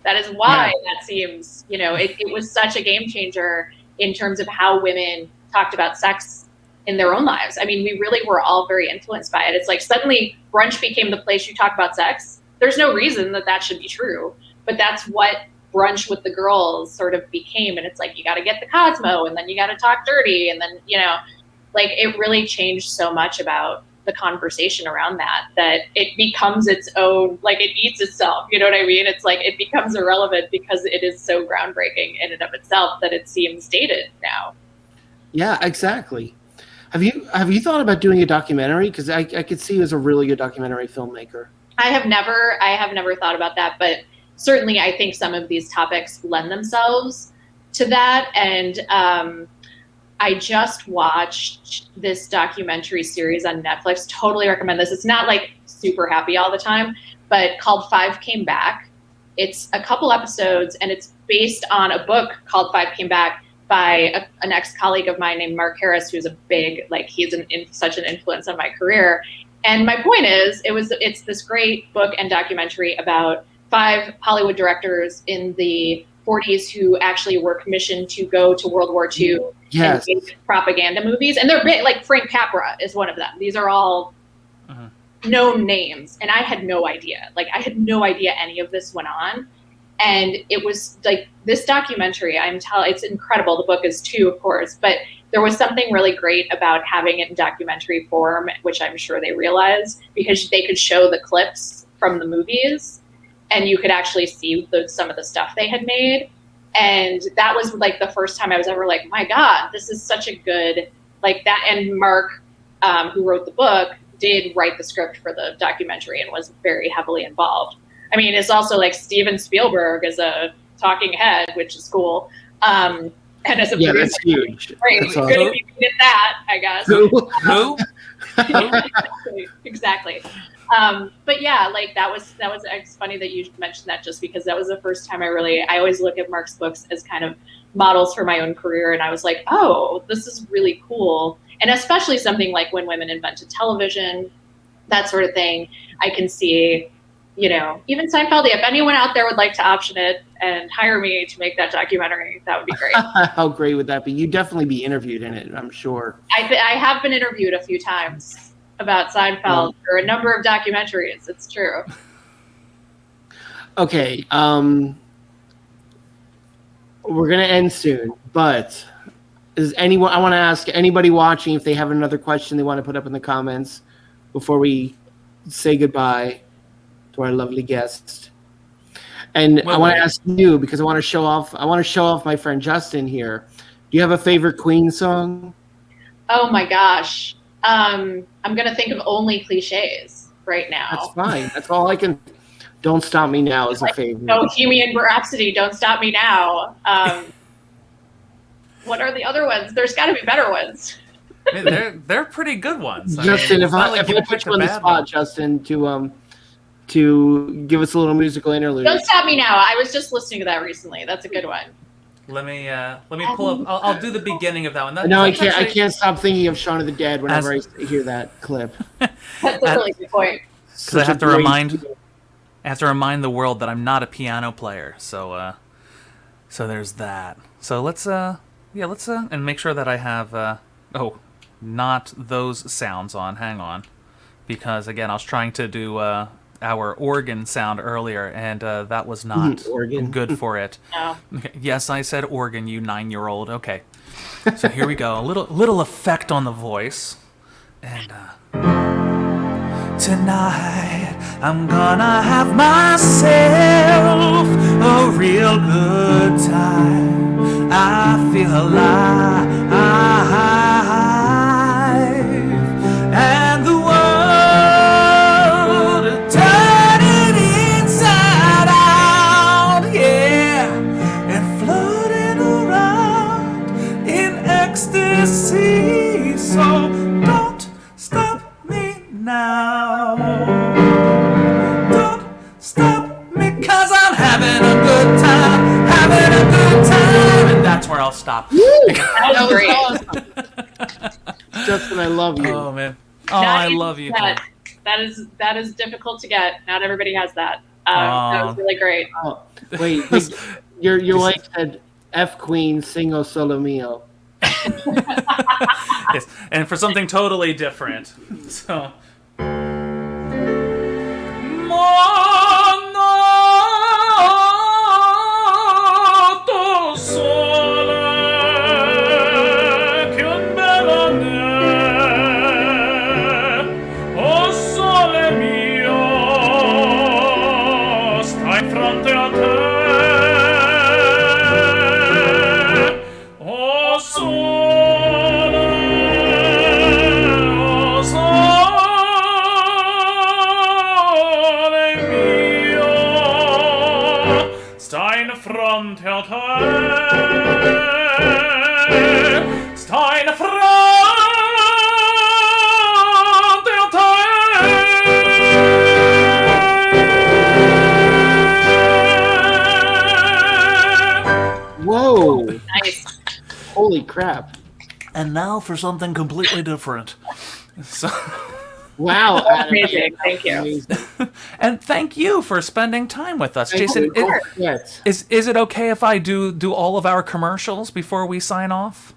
That is why that seems, it was such a game changer in terms of how women talked about sex in their own lives. We really were all very influenced by it. It's like suddenly brunch became the place you talk about sex. There's no reason that should be true, but that's what brunch with the girls sort of became. And it's like, you got to get the Cosmo, and then you got to talk dirty. And then, it really changed so much about the conversation around that it becomes its own, like it eats itself, you know what I mean? It's like it becomes irrelevant because it is so groundbreaking in and of itself that it seems dated now. Yeah, exactly. Have you thought about doing a documentary? Because I could see you as a really good documentary filmmaker. I have never thought about that, but certainly I think some of these topics lend themselves to that. And I just watched this documentary series on Netflix. Totally recommend this. It's not like super happy all the time, but called Five Came Back. It's a couple episodes, and it's based on a book called Five Came Back by an ex-colleague of mine named Mark Harris, who's a big, like, he's such an influence on my career. And my point is, it's this great book and documentary about 5 Hollywood directors in the 40s who actually were commissioned to go to World War II Yes. and make propaganda movies. And they're big, like Frank Capra is one of them. These are all known names. And I had no idea. Like, I had no idea any of this went on. And it was like this documentary, it's incredible. The book is too, of course, but there was something really great about having it in documentary form, which I'm sure they realized, because they could show the clips from the movies and you could actually see some of the stuff they had made. And that was like the first time I was ever like, my God, this is such a good, like that. And Mark, who wrote the book, did write the script for the documentary and was very heavily involved. I mean, it's also like Steven Spielberg as a talking head, which is cool. And as a producer, that's huge. Right, That's good awesome. if you did that, I guess. Who? Exactly. But yeah, like it's funny that you mentioned that, just because that was the first time I always look at Mark's books as kind of models for my own career. And I was like, oh, this is really cool. And especially something like When Women Invented Television, that sort of thing. I can see, you know, even Seinfeld, if anyone out there would like to option it and hire me to make that documentary, that would be great. How great would that be? You'd definitely be interviewed in it, I'm sure. I have been interviewed a few times about Seinfeld for a number of documentaries. It's true. Okay, we're gonna end soon, but I want to ask anybody watching if they have another question they want to put up in the comments before we say goodbye to our lovely guest. And I want to ask you, because I want to show off my friend Justin here. Do you have a favorite Queen song? Oh my gosh. I'm going to think of only cliches right now. That's fine. That's all I can. Don't Stop Me Now is a favorite. Bohemian Rhapsody, Don't Stop Me Now. What are the other ones? There's got to be better ones. They're pretty good ones. Justin, if I put you on the spot, Justin, to give us a little musical interlude. Don't Stop Me Now. I was just listening to that recently. That's a good one. Let me pull up. I'll do the beginning of that one. No, I can't. I can't stop thinking of Shaun of the Dead whenever I hear that clip. That's a really good point. Because I have to remind the world that I'm not a piano player. So there's that. So let's and make sure that I have not those sounds on. Hang on, because again, I was trying to do our organ sound earlier, and that was not good for it. No. Okay. Yes, I said organ, you 9-year-old. Okay, so here we go. A little effect on the voice, and tonight I'm gonna have myself a real good time. I feel alive, and the world turning inside out, yeah, and floating around in ecstasy. So don't stop me now. Don't stop me, 'cause I'm having a good time, and that's where I'll stop. That was great. Awesome. Justin, I love you. Oh man. Oh, I love you. That is difficult to get. Not everybody has that. That was really great. Oh, wait, your wife said F Queen, sing O Solo Mio. Yes, and for something totally different. So. from Stein from Whoa! Nice. Holy crap! And now for something completely different. So, Wow, Adam, Amazing. Thank you. amazing. and thank you for spending time with us, Thank Jason. you. Yes. Is it okay if I do all of our commercials before we sign off?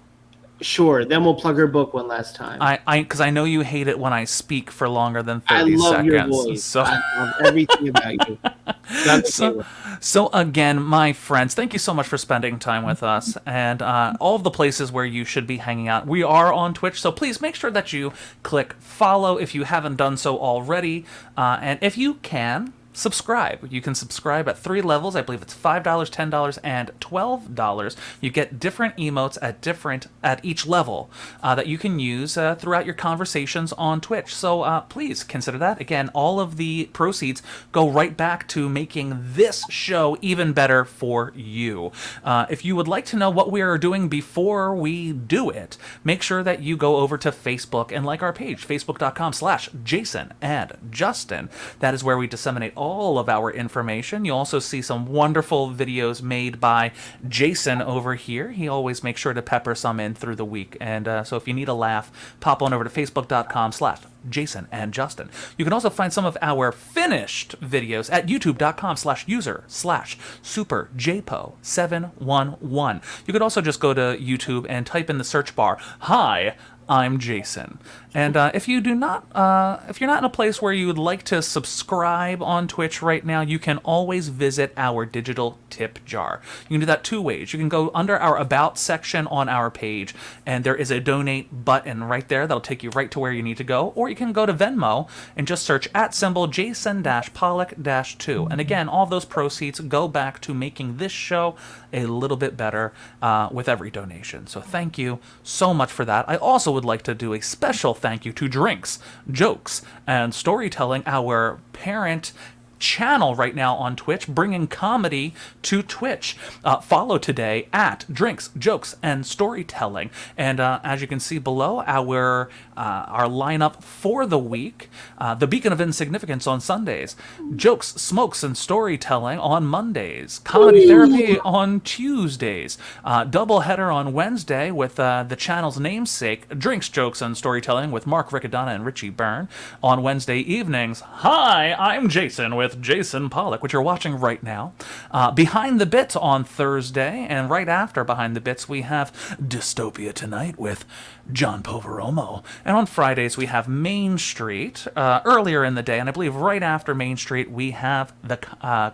Sure. Then we'll plug her book one last time. Because I know you hate it when I speak for longer than I 30 love seconds. your voice. So, I love everything about you. That's so again, my friends, thank you so much for spending time with us and all of the places where you should be hanging out. We are on Twitch, so please make sure that you click follow if you haven't done so already. And if you can, subscribe. You can subscribe at 3 levels. I believe it's $5, $10, and $12. You get different emotes at each level that you can use throughout your conversations on Twitch. So please consider that. Again, all of the proceeds go right back to making this show even better for you. If you would like to know what we are doing before we do it, make sure that you go over to Facebook and like our page, facebook.com/Jason and Justin. That is where we disseminate all of our information. You'll also see some wonderful videos made by Jason over here. He always makes sure to pepper some in through the week. And so if you need a laugh, pop on over to facebook.com/Jason and Justin. You can also find some of our finished videos at youtube.com/user/superjpo711. You could also just go to YouTube and type in the search bar, "Hi, I'm Jason." And if you're not in a place where you would like to subscribe on Twitch right now, you can always visit our digital tip jar. You can do that 2 ways. You can go under our About section on our page, and there is a donate button right there that'll take you right to where you need to go. Or you can go to Venmo and just search @Jason-Pollock-2. And again, all of those proceeds go back to making this show a little bit better with every donation. So thank you so much for that. I also would like to do a special thank you to Drinks, Jokes, and Storytelling, our parent channel right now on Twitch, bringing comedy to Twitch. Follow today at Drinks, Jokes, and Storytelling. And as you can see below, our lineup for the week: The Beacon of Insignificance on Sundays, Jokes, Smokes, and Storytelling on Mondays, Comedy Therapy on Tuesdays, double header on Wednesday with the channel's namesake, Drinks, Jokes, and Storytelling with Mark Riccadonna and Richie Byrne. On Wednesday evenings, Hi, I'm Jason with Jason Pollock, which you're watching right now. Behind the Bits on Thursday, and right after Behind the Bits, we have Dystopia Tonight with John Poveromo. And on Fridays, we have Main Street earlier in the day, and I believe right after Main Street, we have the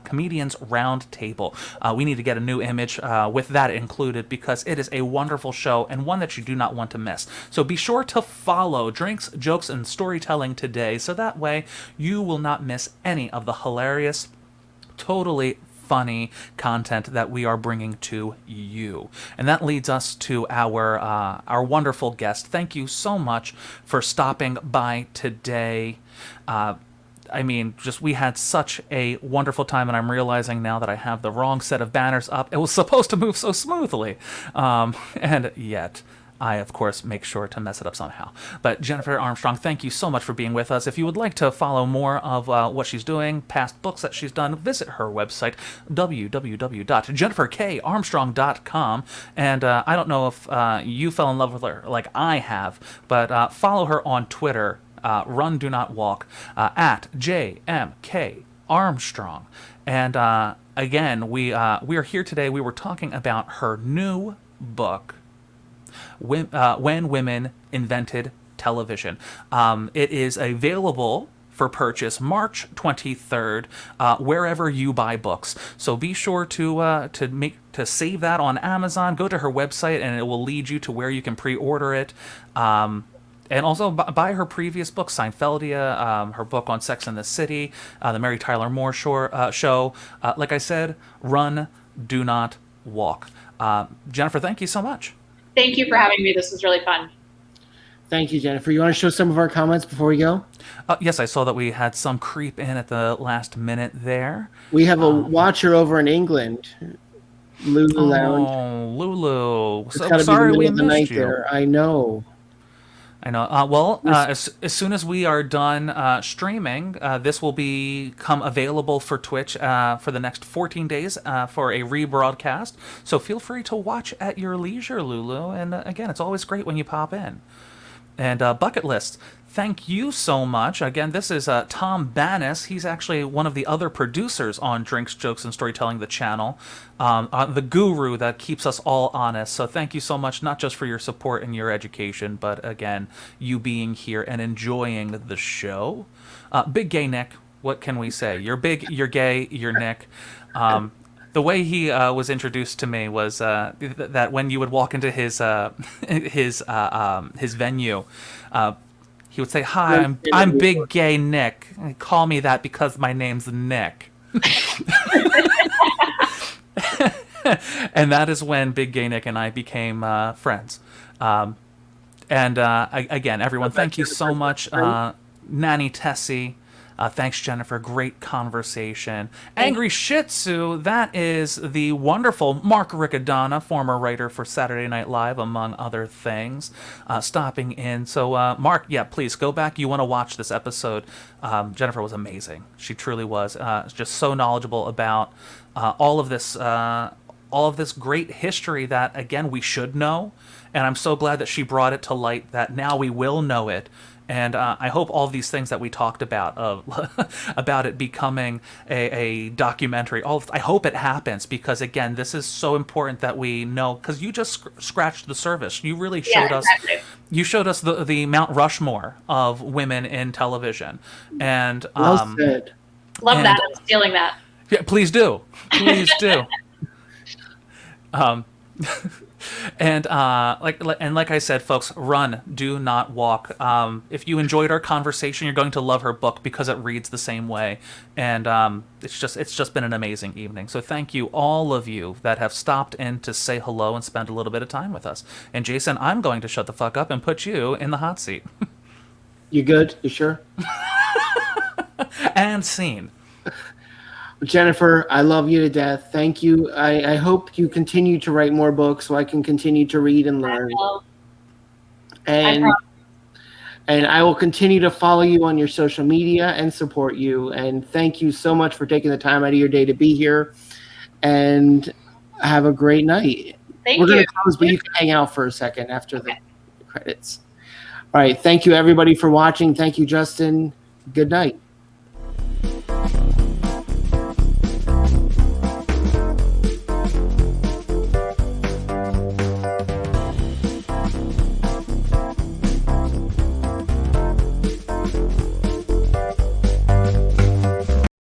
Comedians Round Table. We need to get a new image with that included because it is a wonderful show and one that you do not want to miss. So be sure to follow Drinks, Jokes, and Storytelling today, so that way you will not miss any of the hilarious, totally funny content that we are bringing to you. And that leads us to our wonderful guest. Thank you so much for stopping by today. We had such a wonderful time, and I'm realizing now that I have the wrong set of banners up. It was supposed to move so smoothly, and yet I, of course, make sure to mess it up somehow. But Jennifer Armstrong, thank you so much for being with us. If you would like to follow more of what she's doing, past books that she's done, visit her website, www.jenniferkarmstrong.com. And I don't know if you fell in love with her like I have, but follow her on Twitter, Run Do Not Walk, at JMK Armstrong. And again, we are here today. We were talking about her new book, When Women Invented Television. It is available for purchase March 23rd, wherever you buy books. So be sure to save that on Amazon. Go to her website, and it will lead you to where you can pre-order it. And also buy her previous book, Seinfeldia, her book on Sex and the City, the Mary Tyler Moore show. Like I said, Run, Do Not Walk. Jennifer, thank you so much. Thank you for having me. This was really fun. Thank you, Jennifer. You want to show some of our comments before we go? Yes, I saw that we had some creep in at the last minute there. We have a watcher over in England Lulu Lounge. Oh, Lulu. It's So got to be the sorry middle we of the missed night you. there. I know. I know. As soon as we are done streaming, this will become available for Twitch for the next 14 days for a rebroadcast. So feel free to watch at your leisure, Lulu. And again, it's always great when you pop in. And Bucket List, thank you so much. Again, this is Tom Bannis. He's actually one of the other producers on Drinks, Jokes, and Storytelling, the channel, the guru that keeps us all honest. So thank you so much, not just for your support and your education, but again, you being here and enjoying the show. Big Gay Nick, what can we say? You're big, you're gay, you're Nick. The way he was introduced to me was that when you would walk into his venue, he would say, "Hi, I'm Big Gay Nick. Call me that because my name's Nick." And that is when Big Gay Nick and I became friends. Again, everyone, thank you so much, Nanny Tessie. Thanks, Jennifer. Great conversation. Angry Shih Tzu, that is the wonderful Mark Riccadonna, former writer for Saturday Night Live, among other things, stopping in. So, Mark, yeah, please go back. You want to watch this episode. Jennifer was amazing. She truly was. Just so knowledgeable about all of this great history that, again, we should know. And I'm so glad that she brought it to light that now we will know it. And I hope all these things that we talked about about it becoming a documentary, I hope it happens, because, again, this is so important that we know, because you just scratched the surface. You really showed us. You showed us the Mount Rushmore of women in television. And Well said. Love that. I'm stealing that. Yeah, please do. Please do. And like I said, folks, run, do not walk. If you enjoyed our conversation, you're going to love her book because it reads the same way. And it's just been an amazing evening. So thank you, all of you that have stopped in to say hello and spend a little bit of time with us. And Jason, I'm going to shut the fuck up and put you in the hot seat. You good? You sure? And scene. Jennifer, I love you to death. Thank you. I hope you continue to write more books so I can continue to read and learn. And I will continue to follow you on your social media and support you. And thank you so much for taking the time out of your day to be here. And have a great night. Thank We're you. going to close, but you can hang out for a second after the credits. All right. Thank you, everybody, for watching. Thank you, Justin. Good night.